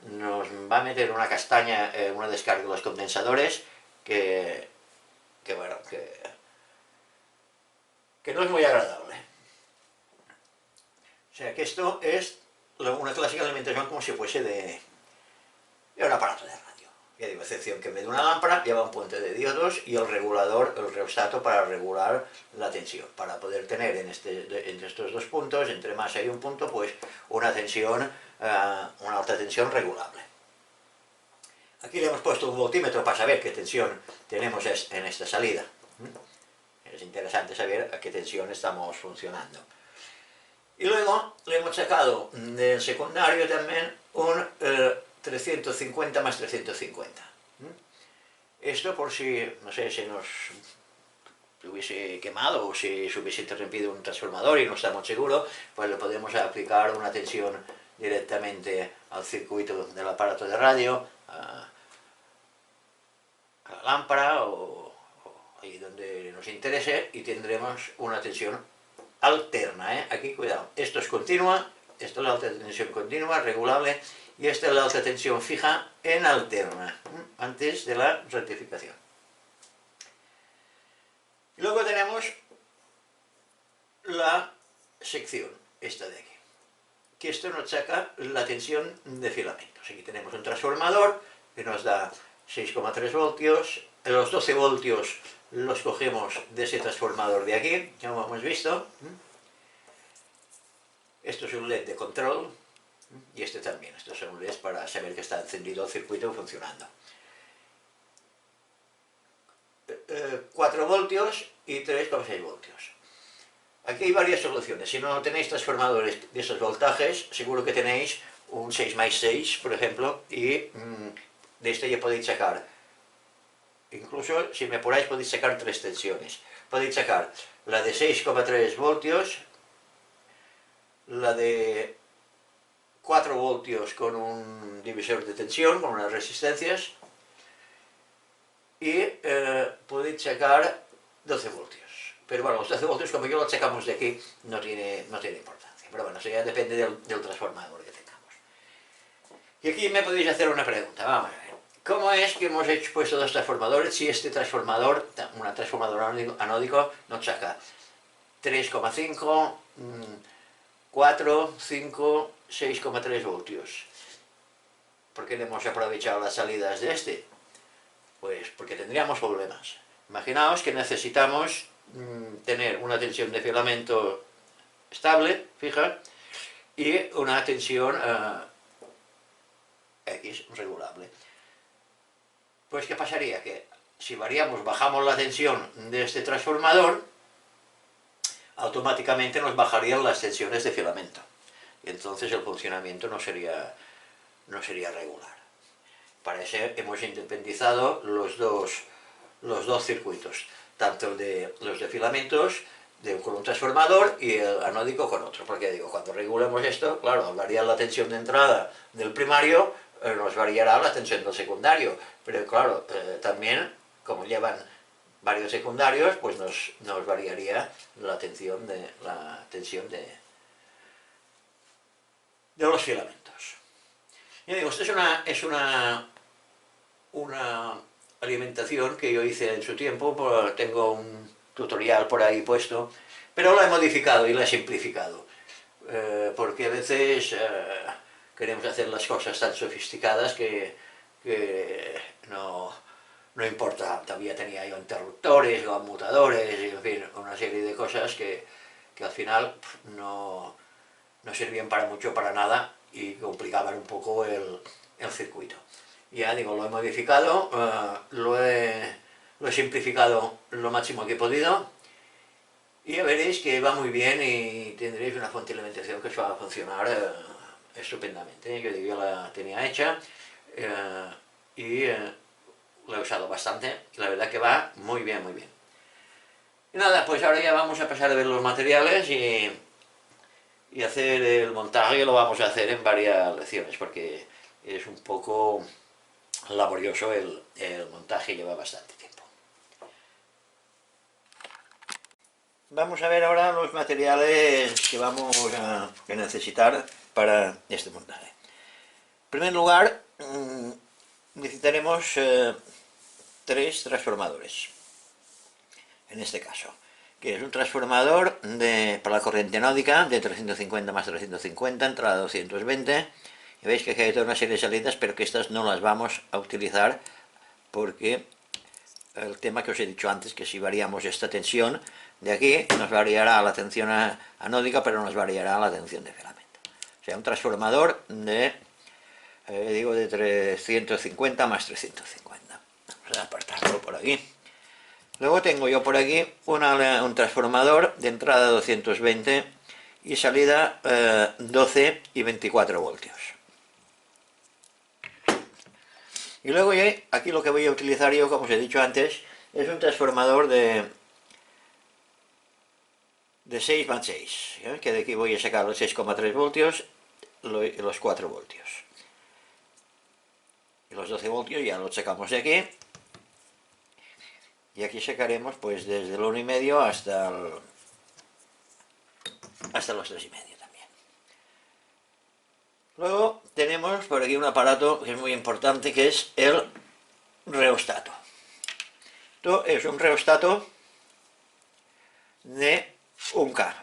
nos va a meter una castaña, una descarga de los condensadores, que no es muy agradable. O sea que esto es una clásica alimentación como si fuese de un aparato de radio. Ya digo, excepción que en vez de una lámpara lleva un puente de diodos y el regulador, el reostato para regular la tensión, para poder tener entre estos dos puntos, entre masa y un punto, pues una tensión, una alta tensión regulable. Aquí le hemos puesto un voltímetro para saber qué tensión tenemos en esta salida. Es interesante saber a qué tensión estamos funcionando. Y luego le hemos sacado del secundario también un 350 más 350. Esto por si, no sé, se nos hubiese quemado o si se hubiese interrumpido un transformador y no estamos seguros, pues le podemos aplicar una tensión directamente al circuito del aparato de radio, a la lámpara o ahí donde nos interese, y tendremos una tensión alterna. Aquí cuidado, esto es continua, esto es la alta tensión continua, regulable, y esta es la alta tensión fija en alterna, antes de la rectificación. Y luego tenemos la sección, esta de aquí, que esto nos saca la tensión de filamentos. Aquí tenemos un transformador que nos da 6,3 voltios, los 12 voltios los cogemos de ese transformador de aquí, como hemos visto. Esto es un LED de control, y este también. Estos son LEDs para saber que está encendido el circuito funcionando. 4 voltios y 3,6 voltios. Aquí hay varias soluciones. Si no tenéis transformadores de esos voltajes, seguro que tenéis un 6x6, por ejemplo, y de este ya podéis sacar, incluso si me apuráis podéis sacar 3 tensiones. Podéis sacar la de 6,3 voltios, la de 4 voltios con un divisor de tensión, con unas resistencias, y podéis sacar 12 voltios. Pero bueno, los 12 voltios, como yo los sacamos de aquí, no tiene importancia. Pero bueno, eso ya depende del transformador que tengamos. Y aquí me podéis hacer una pregunta, vamos a ver. ¿Cómo es que hemos puesto dos transformadores si este transformador, un transformador anódico, nos saca 3,5, 4, 5, 6,3 voltios? ¿Por qué no hemos aprovechado las salidas de este? Pues porque tendríamos problemas. Imaginaos que necesitamos tener una tensión de filamento estable, fija, y una tensión X regulable. Pues ¿qué pasaría? Que si bajamos la tensión de este transformador, automáticamente nos bajarían las tensiones de filamento. Y entonces el funcionamiento no sería regular. Para eso hemos independizado los dos circuitos, tanto los de filamentos con un transformador y el anódico con otro, porque digo, cuando regulemos esto, claro, al variar la tensión de entrada del primario, nos variará la tensión del secundario, pero claro, también, como llevan varios secundarios, pues nos variaría la tensión de los filamentos. Y digo, esto es una alimentación que yo hice en su tiempo, tengo un tutorial por ahí puesto, pero la he modificado y la he simplificado, porque a veces queremos hacer las cosas tan sofisticadas que no importa. Todavía tenía yo interruptores, conmutadores, y en fin, una serie de cosas que al final no servían para mucho, para nada, y complicaban un poco el circuito. Ya digo, lo he modificado, lo he simplificado lo máximo que he podido, y ya veréis que va muy bien y tendréis una fuente de alimentación que os va a funcionar estupendamente. Yo digo, yo la tenía hecha y la he usado bastante, y la verdad que va muy bien, muy bien. Y nada, pues ahora ya vamos a pasar a ver los materiales y hacer el montaje. Lo vamos a hacer en varias lecciones, porque es un poco laborioso el montaje, lleva bastante tiempo. Vamos a ver ahora los materiales que vamos a necesitar para este montaje. En primer lugar, necesitaremos 3 transformadores, en este caso, que es un transformador para la corriente anódica de 350 más 350, entrada 220, y veis que aquí hay toda una serie de salidas, pero que estas no las vamos a utilizar porque el tema que os he dicho antes, que si variamos esta tensión de aquí, nos variará la tensión anódica, pero nos variará la tensión de filamento. O sea, un transformador de 350 más 350. Vamos a apartarlo por aquí. Luego tengo yo por aquí un transformador de entrada 220 y salida 12 y 24 voltios. Y luego aquí lo que voy a utilizar yo, como os he dicho antes, es un transformador de 6x6, que de aquí voy a sacar los 6,3 voltios y los 4 voltios. Y los 12 voltios ya los sacamos de aquí. Y aquí sacaremos pues desde el 1,5 hasta los 3,5 también. Luego tenemos por aquí un aparato que es muy importante, que es el reostato. Esto es un reostato de 1K,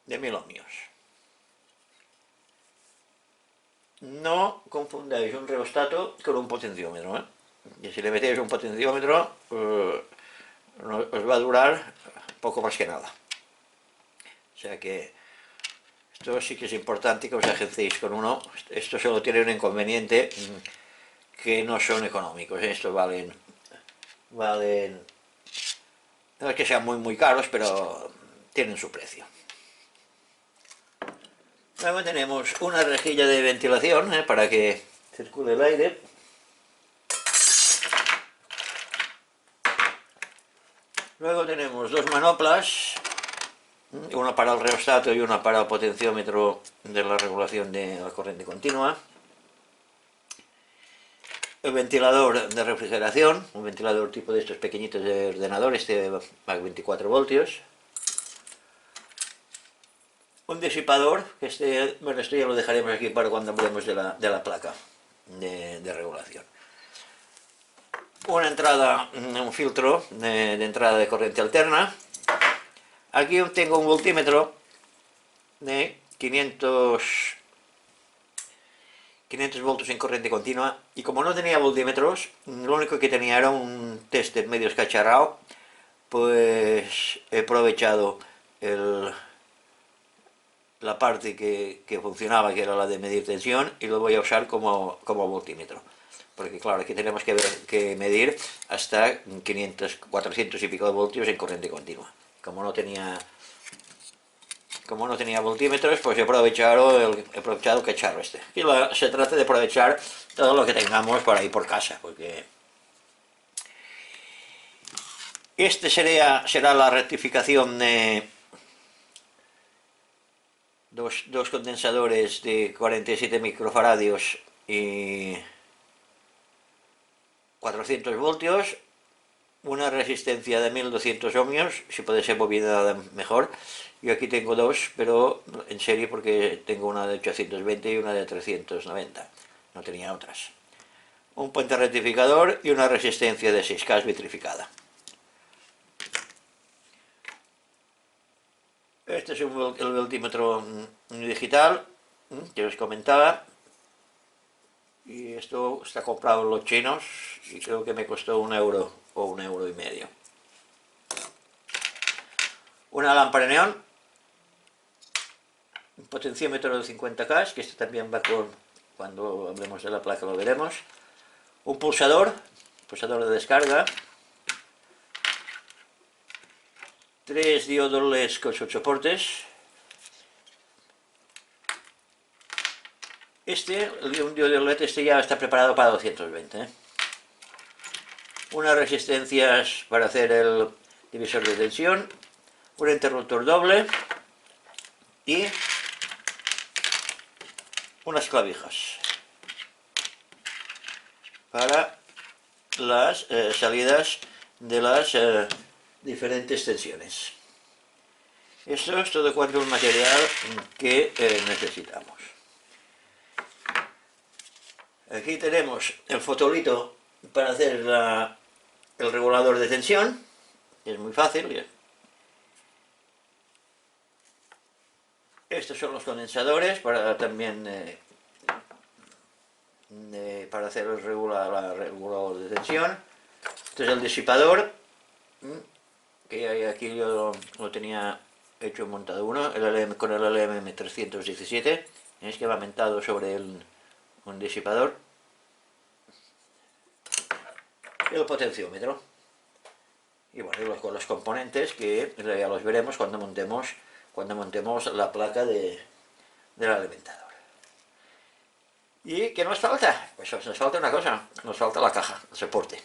de 1000 ohmios. No confundáis un reostato con un potenciómetro, Y si le metéis un potenciómetro, os va a durar poco más que nada. O sea que esto sí que es importante que os agencéis con uno. Esto solo tiene un inconveniente, que no son económicos. Estos valen, no es que sean muy caros, pero tienen su precio. Luego tenemos una rejilla de ventilación para que circule el aire. Luego tenemos dos manoplas, una para el reostato y una para el potenciómetro de la regulación de la corriente continua. El ventilador de refrigeración, un ventilador tipo de estos pequeñitos de ordenador, este va a 24 voltios. Un disipador, que bueno, esto ya lo dejaremos aquí para cuando hablemos de la placa de regulación. Una entrada, un filtro de entrada de corriente alterna. Aquí tengo un voltímetro de 500 voltios en corriente continua, y como no tenía voltímetros, lo único que tenía era un tester medio escacharrado, pues he aprovechado la parte que funcionaba, que era la de medir tensión, y lo voy a usar como voltímetro. Porque claro, aquí tenemos que medir hasta 500, 400 y pico de voltios en corriente continua. Como no tenía voltímetros, pues he aprovechado el cacharro este. Y se trata de aprovechar todo lo que tengamos por ahí por casa, porque este será la rectificación de dos condensadores de 47 microfaradios y 400 voltios, una resistencia de 1200 ohmios, si puede ser bobinada mejor. Yo aquí tengo dos, pero en serie, porque tengo una de 820 y una de 390, no tenía otras. Un puente rectificador y una resistencia de 6K vitrificada. Este es el voltímetro digital que os comentaba, y esto está comprado en los chinos y creo que me costó €1 o €1,50. Una lámpara neón, un potenciómetro de 50K, que este también va cuando hablemos de la placa lo veremos. Un pulsador de descarga. 3 diodos LED con sus soportes. Un diodo LED ya está preparado para 220. Unas resistencias para hacer el divisor de tensión. Un interruptor doble. Y unas clavijas para las salidas de las diferentes tensiones. Esto es todo cuanto el material que necesitamos. Aquí tenemos el fotolito para hacer el regulador de tensión, que es muy fácil. Estos son los condensadores para para hacer el regulador de tensión. Este es el disipador, que aquí yo lo tenía hecho montado uno, con el LM 317, es que va montado sobre un disipador. Y el potenciómetro. Y bueno, con los componentes que ya los veremos cuando montemos la placa del alimentador. ¿Y qué nos falta? Pues nos falta una cosa, nos falta la caja, el soporte.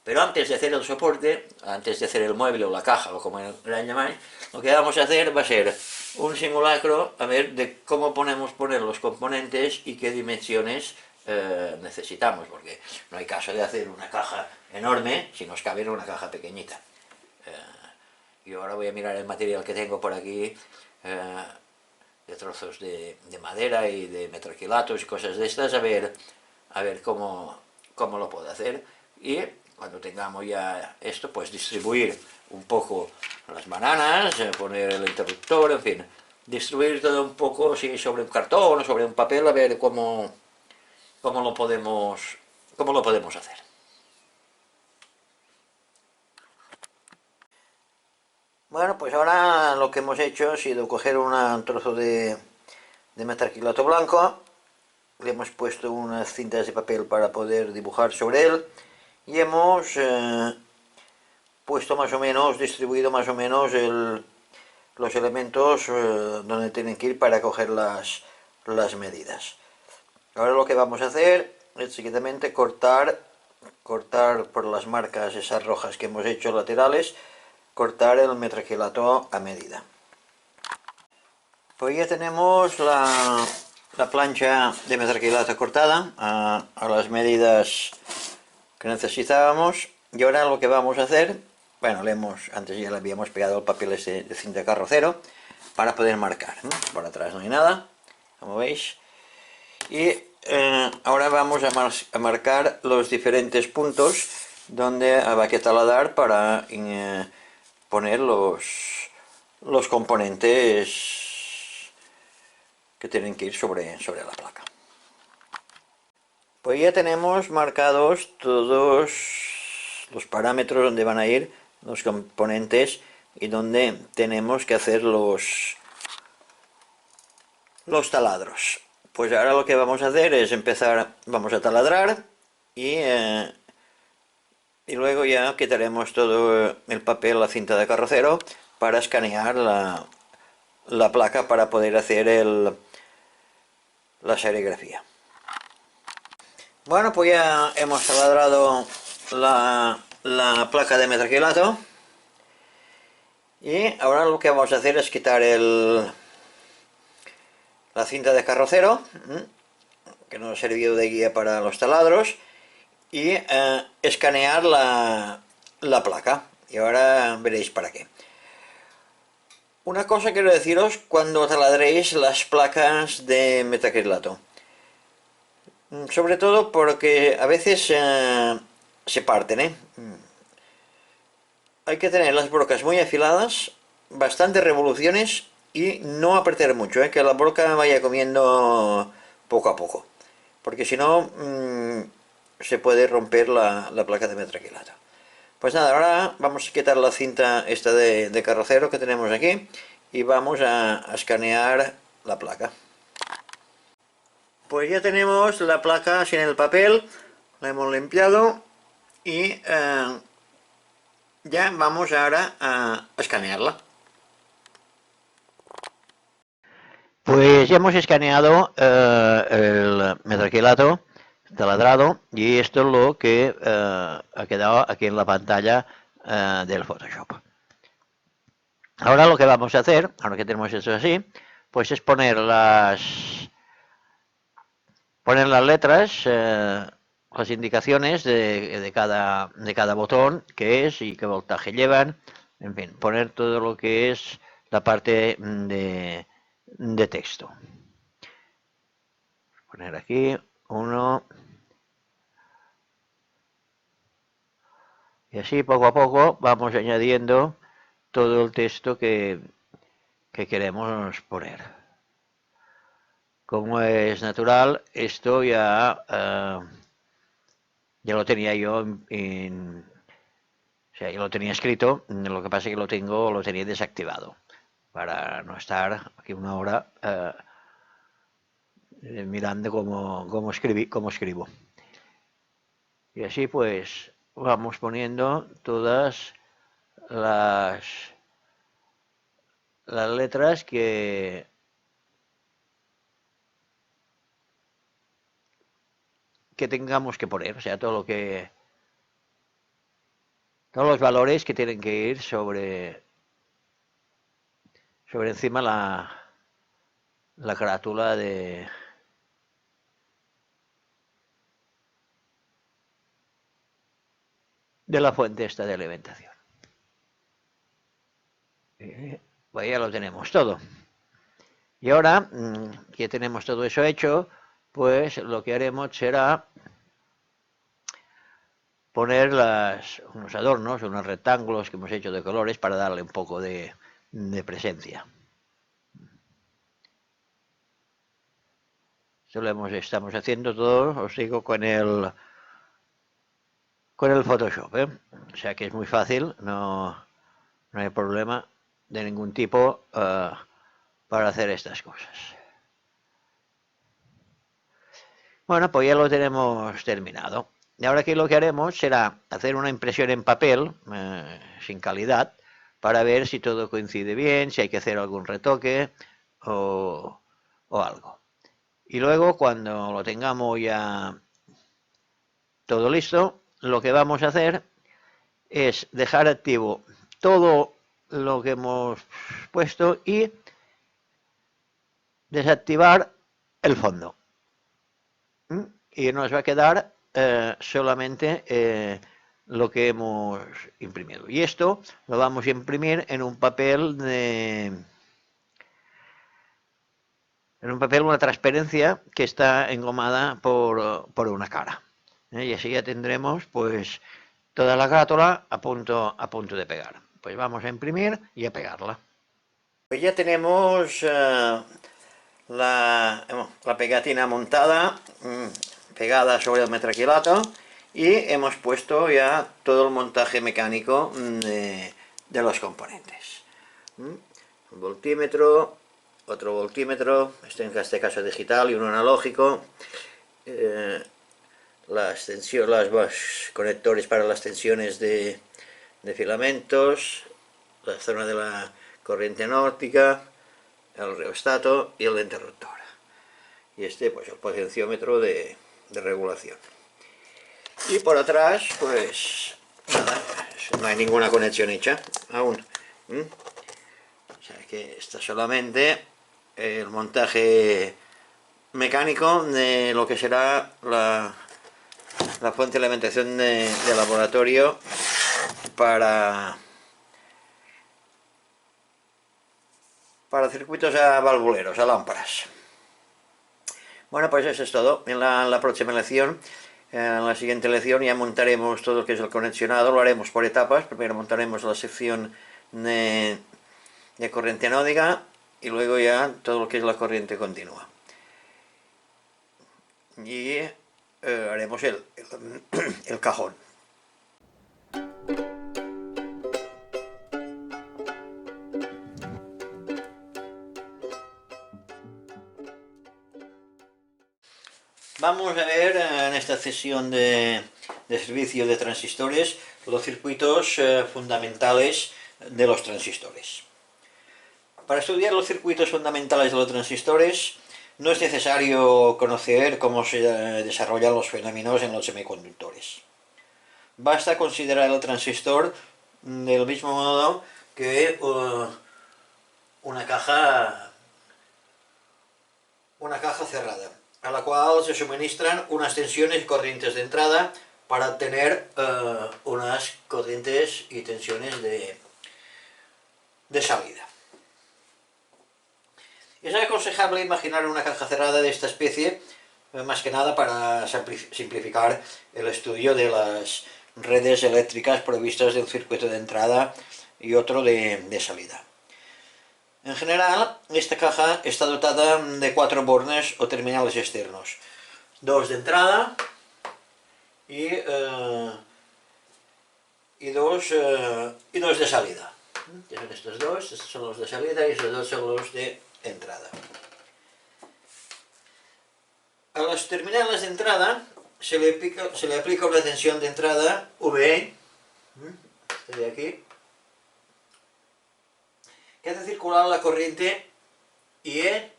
Pero antes de hacer el soporte, antes de hacer el mueble o la caja, o como la llamáis, lo que vamos a hacer va a ser un simulacro, a ver, de cómo podemos poner los componentes y qué dimensiones necesitamos, porque no hay caso de hacer una caja enorme si nos cabe en una caja pequeñita. Yo ahora voy a mirar el material que tengo por aquí, de trozos de madera y de metraquilatos y cosas de estas, a ver cómo lo puedo hacer, y cuando tengamos ya esto, pues distribuir un poco las bananas, poner el interruptor, en fin, distribuir todo un poco, si sobre un cartón o sobre un papel, a ver cómo lo podemos hacer. Bueno, pues ahora lo que hemos hecho ha sido coger un trozo de metraquilato blanco, le hemos puesto unas cintas de papel para poder dibujar sobre él, y hemos puesto más o menos, distribuido más o menos los elementos donde tienen que ir para coger las medidas. Ahora lo que vamos a hacer es seguidamente cortar por las marcas esas rojas que hemos hecho laterales, cortar el metacrilato a medida. Pues ya tenemos la plancha de metacrilato cortada a las medidas que necesitábamos, y ahora lo que vamos a hacer, bueno, antes ya le habíamos pegado el papel de cinta carrocero para poder marcar, ¿no? Por atrás no hay nada, como veis, y ahora vamos a marcar los diferentes puntos donde habrá que taladrar para poner los componentes que tienen que ir sobre la placa. Pues ya tenemos marcados todos los parámetros donde van a ir los componentes y donde tenemos que hacer los taladros. Pues ahora lo que vamos a hacer es vamos a taladrar y luego ya quitaremos todo el papel, la cinta de carrocero, para escanear la placa para poder hacer la serigrafía. Bueno, pues ya hemos taladrado la placa de metacrilato y ahora lo que vamos a hacer es quitar la cinta de carrocero que nos ha servido de guía para los taladros y escanear la placa, y ahora veréis para qué. Una cosa quiero deciros cuando taladréis las placas de metacrilato, sobre todo porque a veces se parten, Hay que tener las brocas muy afiladas, bastantes revoluciones y no apretar mucho, que la broca vaya comiendo poco a poco, porque si no se puede romper la placa de metacrilato. Pues nada, ahora vamos a quitar la cinta esta de carrocero que tenemos aquí y vamos a escanear la placa. Pues ya tenemos la placa sin el papel, la hemos limpiado y ya vamos ahora a escanearla. Pues ya hemos escaneado el metacrilato taladrado y esto es lo que ha quedado aquí en la pantalla del Photoshop. Ahora lo que vamos a hacer, ahora que tenemos esto así, pues es poner las letras, las indicaciones de cada botón, qué es y qué voltaje llevan, en fin, poner todo lo que es la parte de texto. Poner aquí uno, y así poco a poco vamos añadiendo todo el texto que queremos poner. Como es natural, esto ya lo tenía yo o sea, yo lo tenía escrito, lo que pasa es que lo tenía desactivado, para no estar aquí una hora mirando cómo escribo. Y así pues vamos poniendo todas las letras que tengamos que poner, o sea, todos los valores que tienen que ir sobre encima la carátula de la fuente esta de alimentación. Pues ya lo tenemos todo. Y ahora que tenemos todo eso hecho, pues lo que haremos será poner unos adornos, unos rectángulos que hemos hecho de colores para darle un poco de presencia. Esto estamos haciendo todo, os digo, con el Photoshop, O sea que es muy fácil, no hay problema de ningún tipo para hacer estas cosas. Bueno, pues ya lo tenemos terminado. Y ahora aquí lo que haremos será hacer una impresión en papel, sin calidad, para ver si todo coincide bien, si hay que hacer algún retoque o, o algo. Y luego cuando lo tengamos ya todo listo, lo que vamos a hacer es dejar activo todo lo que hemos puesto y desactivar el fondo. Y nos va a quedar solamente lo que hemos imprimido. Y esto lo vamos a imprimir en un papel una transparencia que está engomada por una cara. Y así ya tendremos pues toda la carátula a punto de pegar. Pues vamos a imprimir y a pegarla. Pues ya tenemos la pegatina montada, pegada sobre el metraquilato, y hemos puesto ya todo el montaje mecánico de los componentes. Un voltímetro, otro voltímetro, en este caso digital y uno analógico, los conectores para las tensiones de filamentos, la zona de la corriente anótica, el rheostato y el interruptor. Y este, pues el potenciómetro de regulación. Y por atrás, pues nada, no hay ninguna conexión hecha aún. O sea que está solamente el montaje mecánico de lo que será la fuente de alimentación de laboratorio para circuitos a valvuleros, a lámparas. Bueno, pues eso es todo. En la próxima lección, en la siguiente lección, ya montaremos todo lo que es el conexionado, lo haremos por etapas. Primero montaremos la sección de corriente anódica y luego ya todo lo que es la corriente continua. Y haremos el cajón. Vamos a ver en esta sesión de servicio de transistores los circuitos fundamentales de los transistores. Para estudiar los circuitos fundamentales de los transistores no es necesario conocer cómo se desarrollan los fenómenos en los semiconductores. Basta considerar el transistor del mismo modo que una caja cerrada, a la cual se suministran unas tensiones y corrientes de entrada para obtener unas corrientes y tensiones de salida. Es aconsejable imaginar una caja cerrada de esta especie, más que nada para simplificar el estudio de las redes eléctricas provistas de un circuito de entrada y otro de salida. En general, esta caja está dotada de 4 bornes o terminales externos, 2 de entrada y 2 de salida. Tienen estos son los de salida y estos 2 son los de entrada. A los terminales de entrada se le aplica una tensión de entrada VE, este de aquí, que hace circular la corriente IE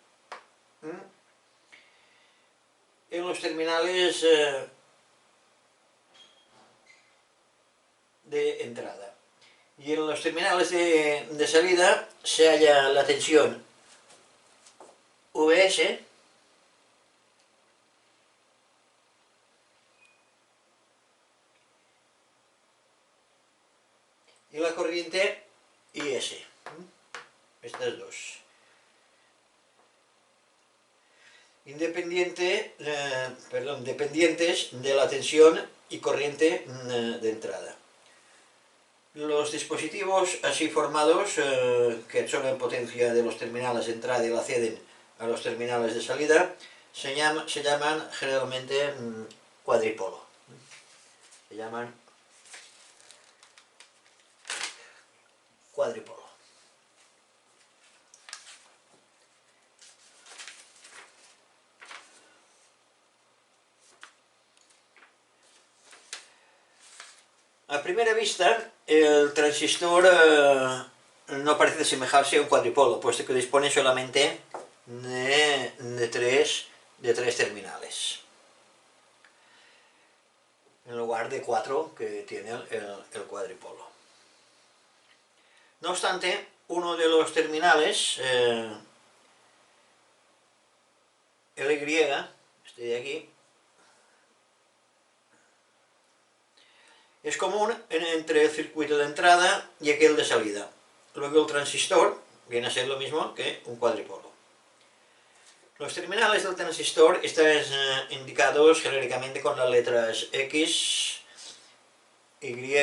en los terminales de entrada. Y en los terminales de salida se halla la tensión VS y la corriente IS. Estas dos. Dependientes de la tensión y corriente de entrada. Los dispositivos así formados, que absorben potencia de los terminales de entrada y la ceden a los terminales de salida, se llaman generalmente cuadripolo. Se llaman cuadripolo. A primera vista, el transistor no parece asemejarse a un cuadripolo, puesto que dispone solamente de tres terminales, en lugar de 4 que tiene el cuadripolo. No obstante, uno de los terminales, el Y, este de aquí, es común entre el circuito de entrada y aquel de salida. Luego el transistor viene a ser lo mismo que un cuadripolo. Los terminales del transistor están indicados genéricamente con las letras X, Y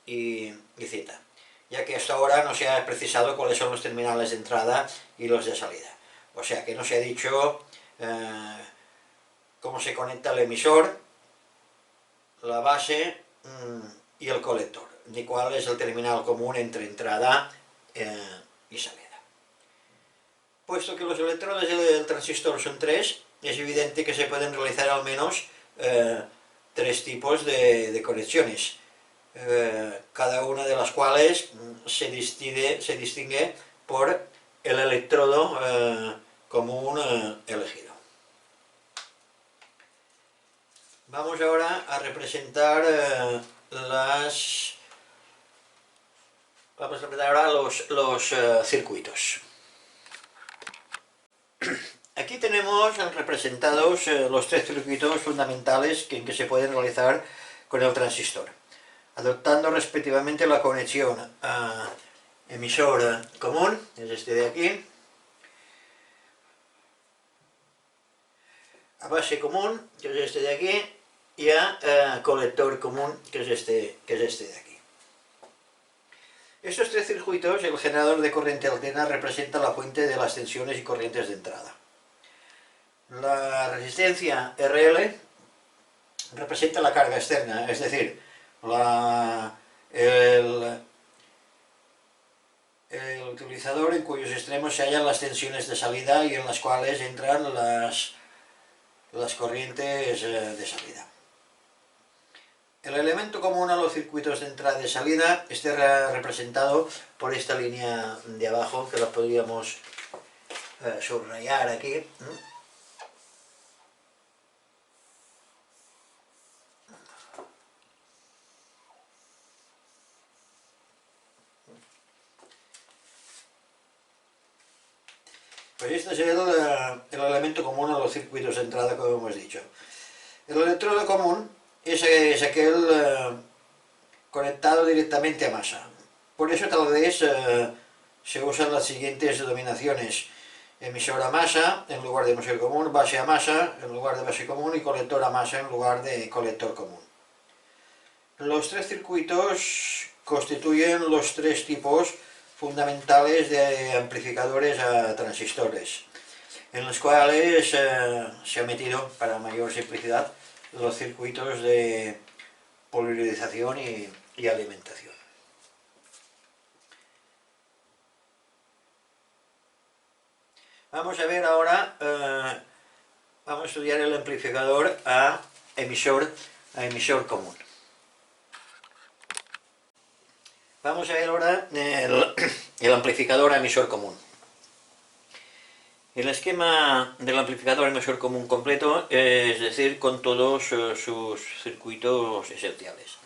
y Z, ya que hasta ahora no se ha precisado cuáles son los terminales de entrada y los de salida. O sea que no se ha dicho cómo se conecta el emisor, la base y el colector, ni cuál es el terminal común entre entrada y salida. Puesto que los electrodos del transistor son 3, es evidente que se pueden realizar al menos 3 tipos de conexiones, cada una de las cuales se distingue por el electrodo común elegido. Vamos ahora a representar los circuitos. Aquí tenemos representados los 3 circuitos fundamentales en que se pueden realizar con el transistor, adoptando respectivamente la conexión a emisor común, es este de aquí, a base común, que es este de aquí, y a colector común, que es este de aquí. Estos 3 circuitos, el generador de corriente alterna representa la fuente de las tensiones y corrientes de entrada. La resistencia RL representa la carga externa, es decir, el utilizador en cuyos extremos se hallan las tensiones de salida y en las cuales entran las corrientes de salida. El elemento común a los circuitos de entrada y salida está representado por esta línea de abajo, que la podríamos subrayar aquí. Pues este es el elemento común a los circuitos de entrada, como hemos dicho. El electrodo común es aquel conectado directamente a masa. Por eso tal vez se usan las siguientes denominaciones: emisor a masa en lugar de emisor común, base a masa en lugar de base común y colector a masa en lugar de colector común. Los 3 circuitos constituyen los 3 tipos fundamentales de amplificadores a transistores, en los cuales se ha metido, para mayor simplicidad, los circuitos de polarización y alimentación. Vamos a ver ahora, vamos a estudiar el amplificador a emisor común. Vamos a ver ahora el amplificador a emisor común. El esquema del amplificador a emisor común completo, es decir, con todos sus circuitos esenciales.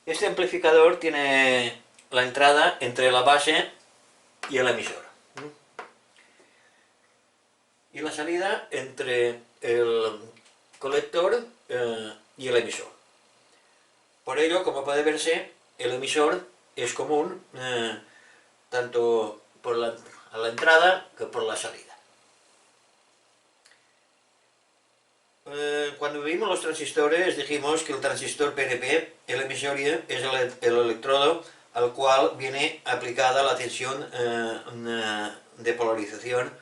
Este amplificador tiene la entrada entre la base y el emisor, y la salida entre el colector y el emisor. Por ello, como puede verse, el emisor es común tanto a la entrada que por la salida. Cuando vimos los transistores dijimos que el transistor PNP, el emisor, es el electrodo al cual viene aplicada la tensión de polarización,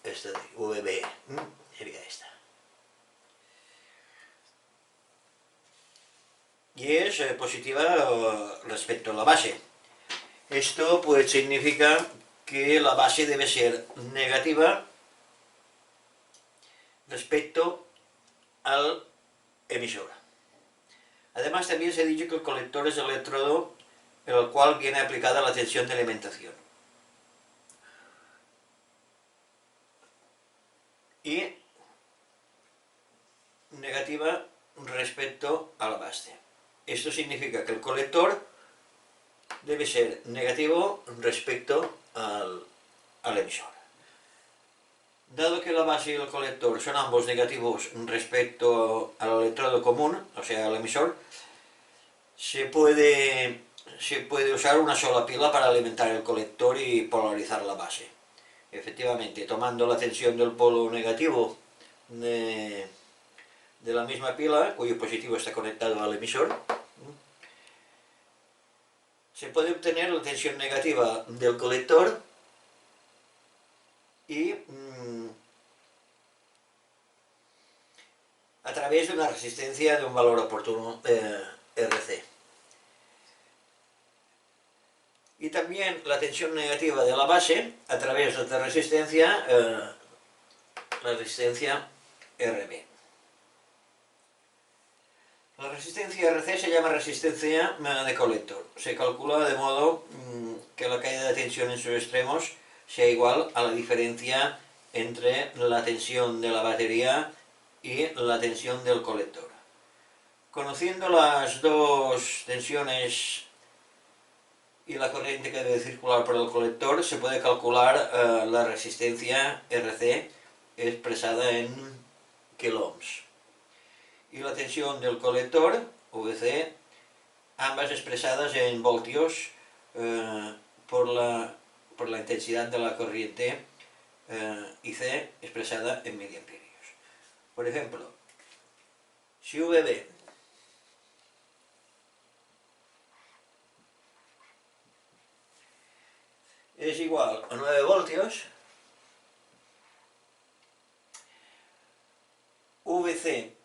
esta de VB, sería esta. Y es positiva respecto a la base. Esto pues significa que la base debe ser negativa respecto al emisor. Además también se ha dicho que el colector es el electrodo en el cual viene aplicada la tensión de alimentación. Y negativa respecto a la base. Esto significa que el colector debe ser negativo respecto al emisor. Dado que la base y el colector son ambos negativos respecto al electrodo común, o sea, al emisor, se puede usar una sola pila para alimentar el colector y polarizar la base. Efectivamente, tomando la tensión del polo negativo de la misma pila, cuyo positivo está conectado al emisor, se puede obtener la tensión negativa del colector y a través de una resistencia de un valor oportuno RC. Y también la tensión negativa de la base a través de otra resistencia, la resistencia RB. La resistencia RC se llama resistencia de colector. Se calcula de modo que la caída de tensión en sus extremos sea igual a la diferencia entre la tensión de la batería y la tensión del colector. Conociendo las dos tensiones y la corriente que debe circular por el colector, se puede calcular la resistencia RC expresada en kiloohms. Y la tensión del colector, VC, ambas expresadas en voltios por la intensidad de la corriente IC expresada en miliamperios. Por ejemplo, si VB es igual a 9 voltios, VC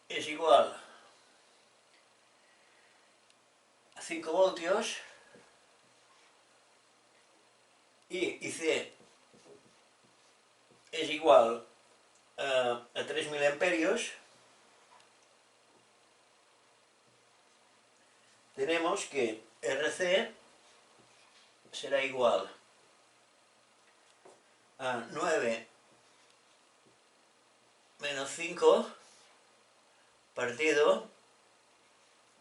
es igual a 5 voltios y IC es igual a 3 miliamperios, tenemos que RC será igual a 9 menos 5 partido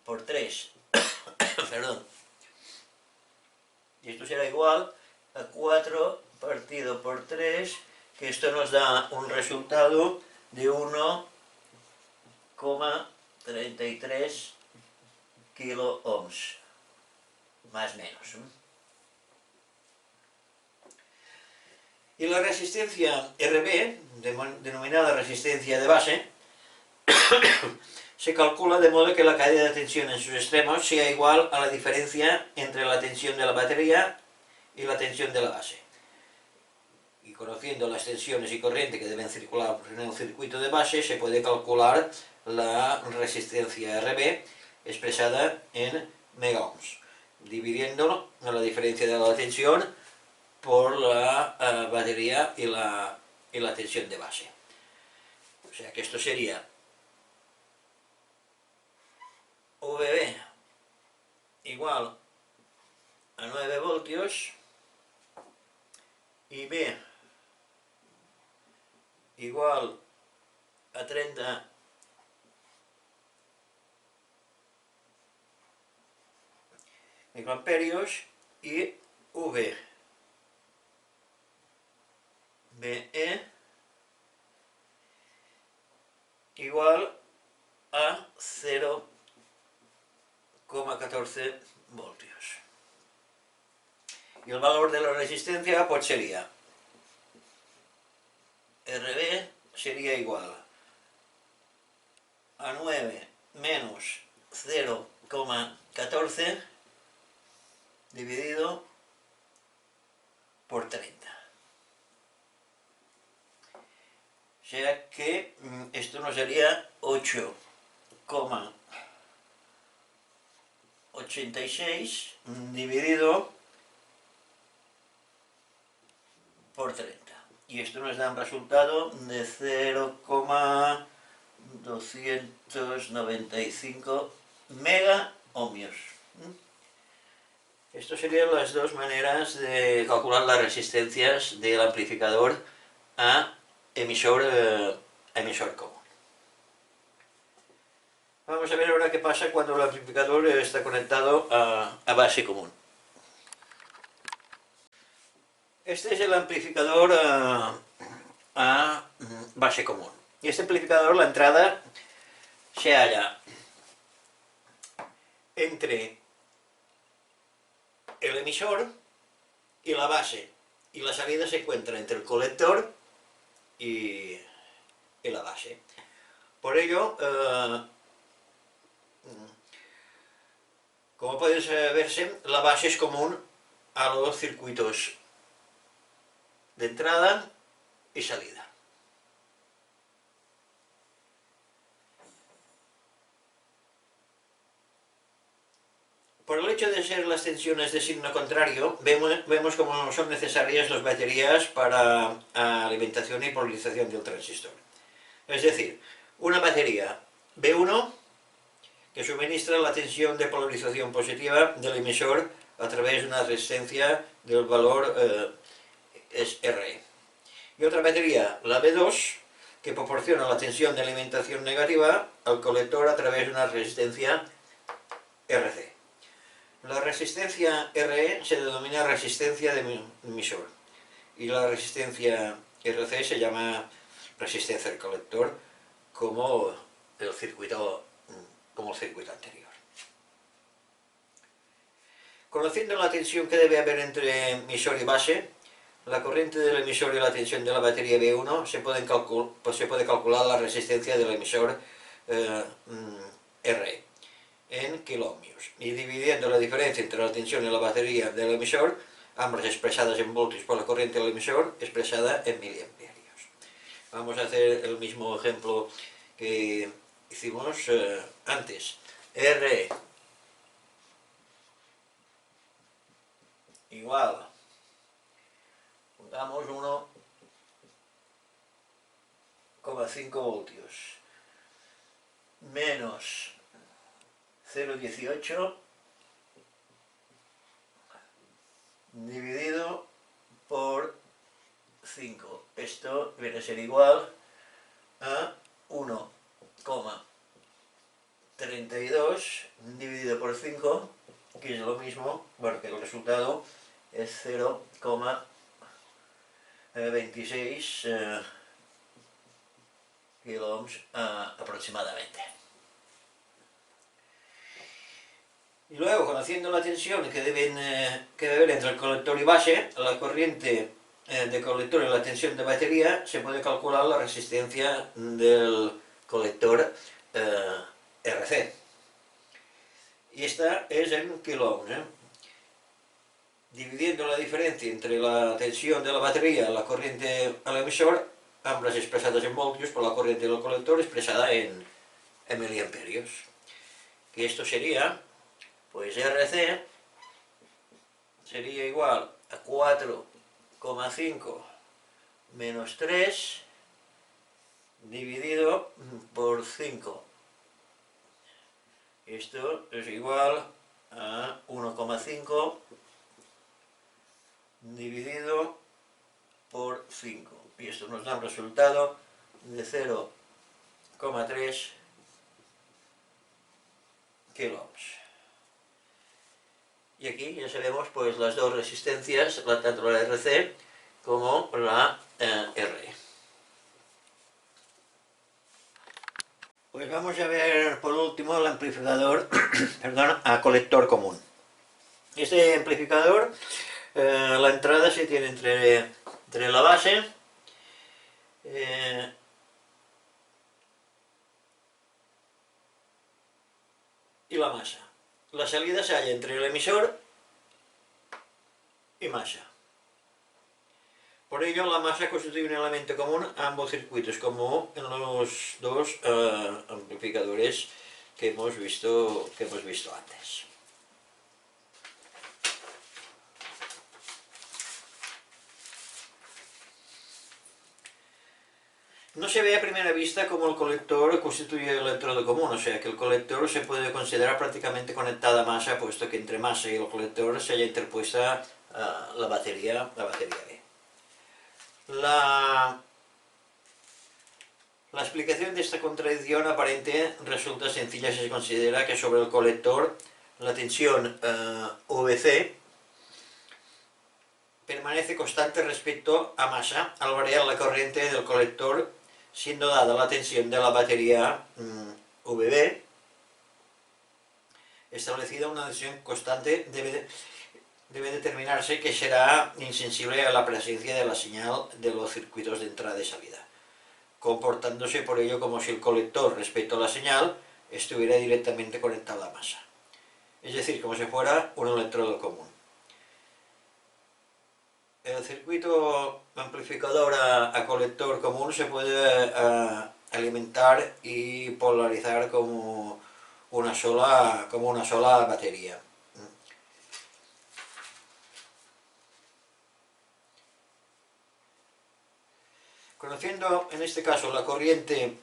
por 3. Perdón. Y esto será igual a 4 partido por 3, que esto nos da un resultado de 1,33 kiloohms, más o menos. Y la resistencia RB, denominada resistencia de base, se calcula de modo que la caída de tensión en sus extremos sea igual a la diferencia entre la tensión de la batería y la tensión de la base. Y conociendo las tensiones y corriente que deben circular en el circuito de base, se puede calcular la resistencia RB expresada en megaohms, dividiendo la diferencia de la tensión por la batería y la tensión de base. O sea que esto sería VB igual a 9 voltios y B igual a 30 microamperios y VBE igual a 0,14 voltios. Y el valor de la resistencia pues sería RB sería igual a 9 menos 0,14 dividido por 30. O sea que esto nos daría 8,86 dividido por 30. Y esto nos da un resultado de 0,23 295 mega ohmios. Estas serían las dos maneras de calcular las resistencias del amplificador a emisor común. Vamos a ver ahora qué pasa cuando el amplificador está conectado a base común. Este es el amplificador a base común. Y este amplificador, la entrada se halla entre el emisor y la base, y la salida se encuentra entre el colector y la base. Por ello, como puede verse, la base es común a los circuitos de entrada y salida. Por el hecho de ser las tensiones de signo contrario, vemos cómo son necesarias las baterías para alimentación y polarización del transistor. Es decir, una batería B1 que suministra la tensión de polarización positiva del emisor a través de una resistencia del valor RE. Y otra batería, la B2, que proporciona la tensión de alimentación negativa al colector a través de una resistencia RC. La resistencia RE se denomina resistencia de emisor y la resistencia RC se llama resistencia del colector, como el circuito anterior. Conociendo la tensión que debe haber entre emisor y base, la corriente del emisor y la tensión de la batería B1 se puede calcular la resistencia del emisor RE en kiloohmios, y dividiendo la diferencia entre la tensión y la batería del emisor, ambas expresadas en voltios por la corriente del emisor, expresada en miliamperios. Vamos a hacer el mismo ejemplo que hicimos antes. R igual, pongamos 1,5 voltios, menos 0,18 dividido por 5. Esto viene a ser igual a 1,32 dividido por 5, que es lo mismo, bueno, que el resultado es 0,26 kiloohms aproximadamente. Y luego, conociendo la tensión que debe haber entre el colector y base, la corriente de colector y la tensión de batería, se puede calcular la resistencia del colector RC. Y esta es en kiloohms. Dividiendo la diferencia entre la tensión de la batería y la corriente al emisor, ambas expresadas en voltios por la corriente del colector expresada en miliamperios. Que esto sería, pues RC sería igual a 4,5 menos 3 dividido por 5. Esto es igual a 1,5 dividido por 5. Y esto nos da un resultado de 0,3 kiloohms. Y aquí ya sabemos pues las dos resistencias, tanto la RC como la RE. Pues vamos a ver por último el amplificador perdón, a colector común. Este amplificador, la entrada se tiene entre la base y la masa. La salida se halla entre el emisor y masa. Por ello, la masa constituye un elemento común a ambos circuitos, como en los dos amplificadores que hemos visto antes. No se ve a primera vista como el colector constituye el electrodo común, o sea que el colector se puede considerar prácticamente conectada a masa, puesto que entre masa y el colector se haya interpuesta la batería B. La explicación de esta contradicción aparente resulta sencilla si se considera que sobre el colector la tensión VC permanece constante respecto a masa al variar la corriente del colector, siendo dada la tensión de la batería VB, establecida una tensión constante debe determinarse que será insensible a la presencia de la señal de los circuitos de entrada y salida, comportándose por ello como si el colector respecto a la señal estuviera directamente conectado a la masa, es decir, como si fuera un electrodo común. El circuito amplificador a colector común se puede alimentar y polarizar como una sola batería. Conociendo en este caso la corriente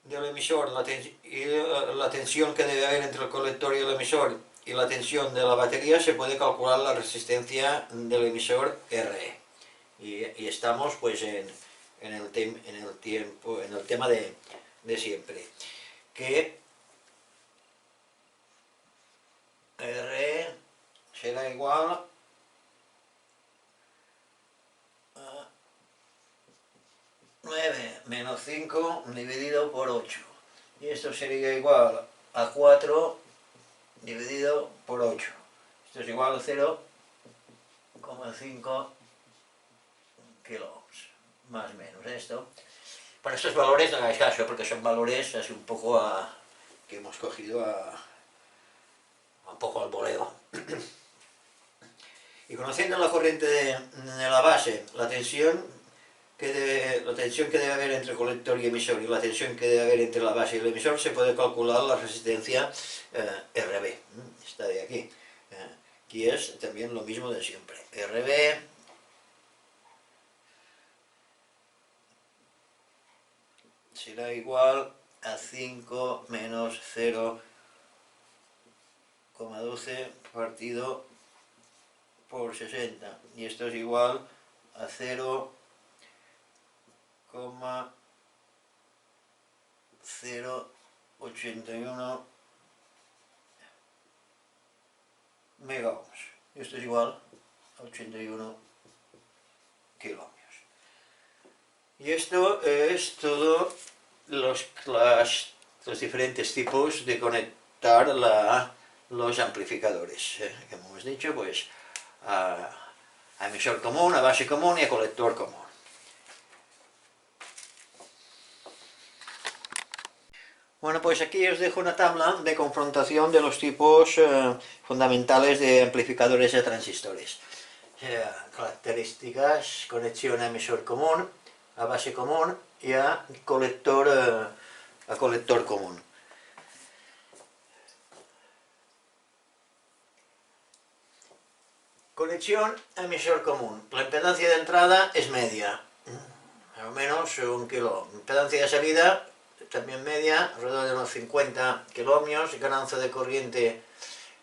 del emisor y la tensión que debe haber entre el colector y el emisor y la tensión de la batería, se puede calcular la resistencia del emisor RE. Y estamos pues en el tema de siempre, que RE será igual a 9 menos 5 dividido por 8. Y esto sería igual a 4 dividido por 8. Esto es igual a 0,5 kiloohms, más o menos esto. Para estos valores no hagáis caso, porque son valores así un poco que hemos cogido un poco al voleo. Y conociendo la corriente de la base, la tensión que debe haber entre colector y emisor y la tensión que debe haber entre la base y el emisor, se puede calcular la resistencia RB, esta de aquí, que es también lo mismo de siempre. RB será igual a 5 menos 0,12 partido por 60, y esto es igual a 0,081 megaohms, y esto es igual a 81 kiloohms. Y esto es todo los diferentes tipos de conectar los amplificadores, que hemos dicho, pues a emisor común, a base común y a colector común. Bueno, pues aquí os dejo una tabla de confrontación de los tipos fundamentales de amplificadores de transistores. Características: conexión a emisor común, a base común y a colector común. Conexión a emisor común. La impedancia de entrada es media, más o menos 1 kilo. Impedancia de salida también media, alrededor de unos 50 kiloohmios. Ganancia de corriente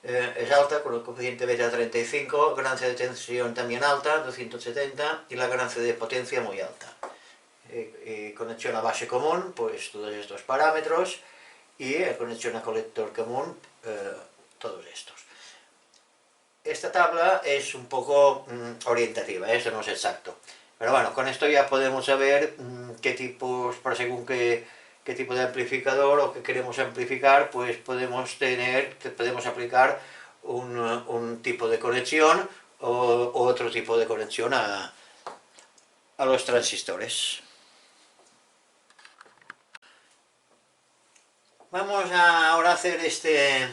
es alta, con el coeficiente beta 35, ganancia de tensión también alta, 270, y la ganancia de potencia muy alta. Conexión a base común, pues todos estos parámetros, y conexión a colector común, todos estos. Esta tabla es un poco orientativa, esto no es exacto. Pero bueno, con esto ya podemos saber qué tipos, para según qué tipo de amplificador o que queremos amplificar, pues podemos aplicar un tipo de conexión o otro tipo de conexión a los transistores. Vamos ahora a hacer este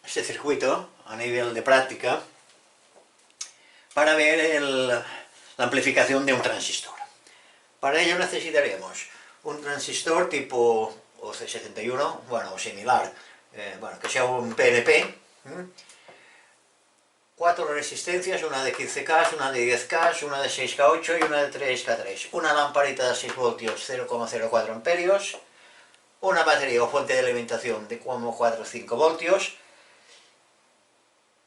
circuito a nivel de práctica para ver la amplificación de un transistor. Para ello necesitaremos un transistor tipo OC71, bueno, o similar, que sea un PNP, 4 resistencias, una de 15K, una de 10K, una de 6K8 y una de 3K3. Una lamparita de 6 voltios, 0,04 amperios. Una batería o fuente de alimentación de 4,5 voltios.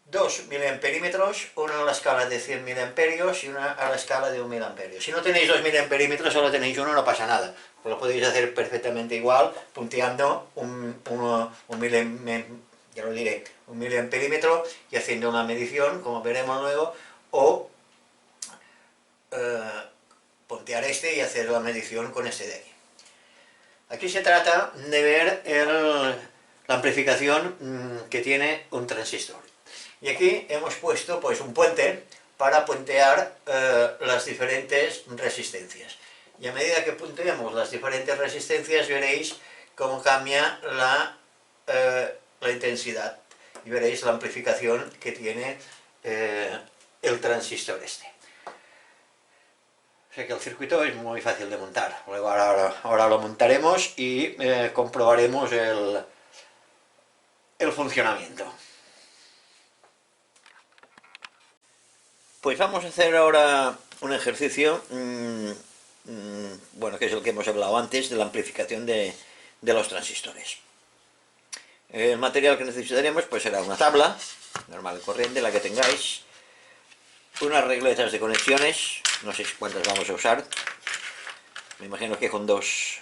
2 miliamperímetros, una a la escala de 100 miliamperios y una a la escala de 1 miliamperio. Si no tenéis 2 miliamperímetros, solo tenéis uno, no pasa nada. Pues lo podéis hacer perfectamente igual, punteando un miliamperímetro y haciendo una medición, como veremos luego, o puntear este y hacer la medición con este de aquí. Aquí se trata de ver la amplificación que tiene un transistor. Y aquí hemos puesto pues un puente para puentear las diferentes resistencias. Y a medida que punteemos las diferentes resistencias veréis cómo cambia la intensidad. Y veréis la amplificación que tiene el transistor este. O sea que el circuito es muy fácil de montar. Luego ahora lo montaremos y comprobaremos el funcionamiento. Pues vamos a hacer ahora un ejercicio, bueno, que es el que hemos hablado antes, de la amplificación de los transistores. El material que necesitaremos pues será una tabla, normal y corriente, la que tengáis, unas regletas de conexiones, no sé cuántas vamos a usar, me imagino que con 2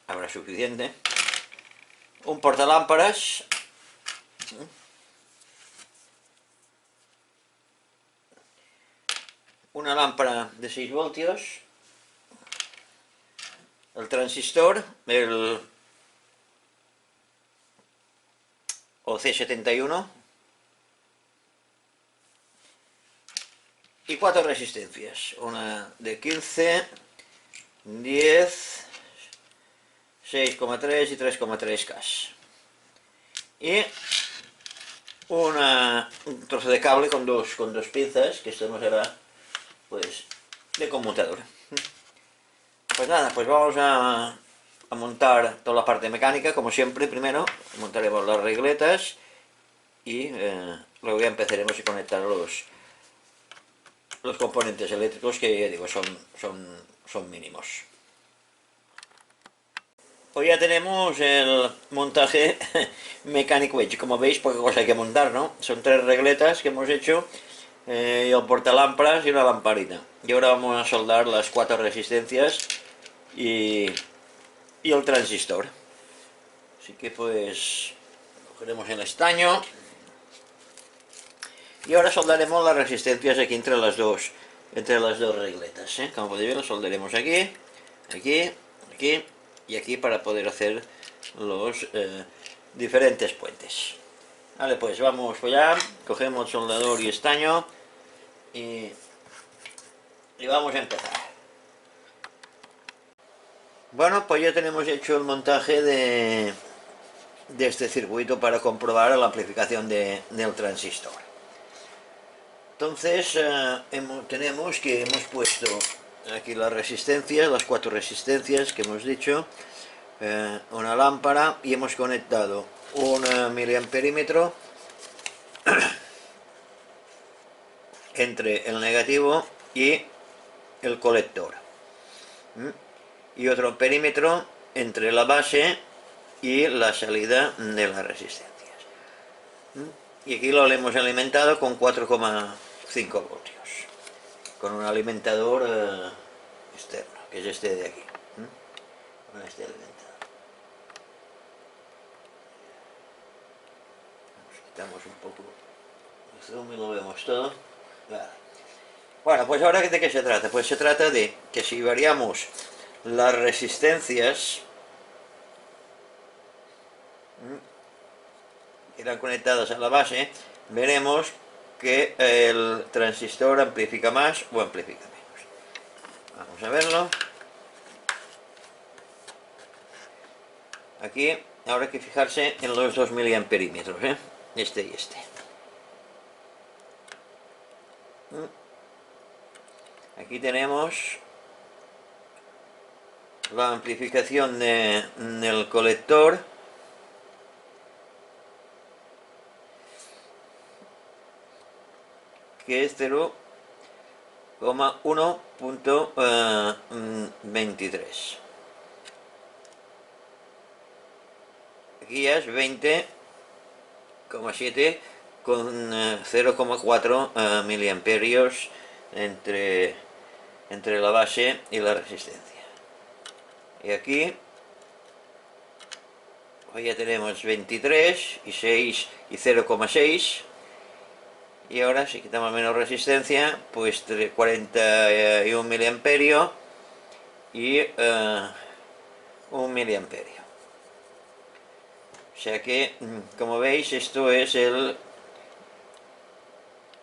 habrá suficiente, un portalámparas, una lámpara de 6 voltios, el transistor, el OC71 y 4 resistencias, una de 15, 10, 6,3 y 3,3K. Y un trozo de cable con dos pinzas, que esto no será pues de conmutador. Pues nada, pues vamos a montar toda la parte mecánica, como siempre. Primero montaremos las regletas y luego ya empezaremos a conectar los componentes eléctricos, que ya digo son mínimos. Hoy ya tenemos el montaje Mechanic Wedge. Como veis, poca cosa hay que montar, ¿no? Son 3 regletas que hemos hecho, y el portalámparas y una lamparita. Y ahora vamos a soldar las 4 resistencias y el transistor. Así que pues cogeremos el estaño y ahora soldaremos las resistencias aquí entre las dos regletas, ¿eh? Como podéis ver, las soldaremos aquí, aquí, aquí y aquí para poder hacer los diferentes puentes. Vale, pues vamos allá, cogemos soldador y estaño y vamos a empezar. Bueno, pues ya tenemos hecho el montaje de este circuito para comprobar la amplificación del transistor. Entonces tenemos que hemos puesto aquí las resistencias, las 4 resistencias que hemos dicho, una lámpara, y hemos conectado un miliamperímetro entre el negativo y el colector, y otro perímetro entre la base y la salida de las resistencias. Y aquí lo hemos alimentado con 4,5 voltios, con un alimentador externo, que es este de aquí, con este alimentador. Quitamos un poco el zoom y lo vemos todo. Vale. Bueno, pues ahora ¿de qué se trata? Pues se trata de que si variamos las resistencias que irán conectadas a la base, veremos que el transistor amplifica más o amplifica menos. Vamos a verlo. Aquí ahora hay que fijarse en los 2 miliamperímetros, este y este. Aquí tenemos la amplificación del colector, que es 0,1.23. Aquí ya es 20,7 con 0,4 miliamperios entre la base y la resistencia. Y aquí pues ya tenemos 23 y 6 y 0,6. Y ahora si quitamos menos resistencia, pues 41 miliamperios y 1 miliamperio. O sea que, como veis, esto es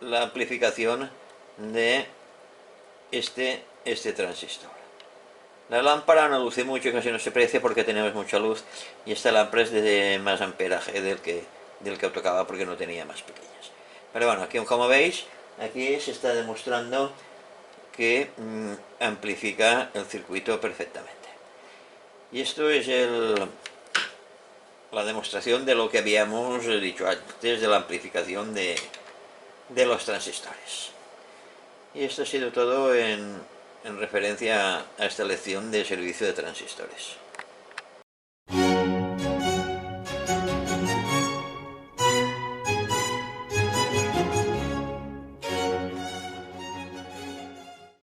la amplificación de este transistor. La lámpara no luce mucho, casi no se aprecia porque tenemos mucha luz, y esta lámpara es de más amperaje del que tocaba porque no tenía más pequeñas. Pero bueno, aquí como veis, aquí se está demostrando que amplifica el circuito perfectamente. Y esto es la demostración de lo que habíamos dicho antes de la amplificación de los transistores. Y esto ha sido todo en referencia a esta lección de servicio de transistores.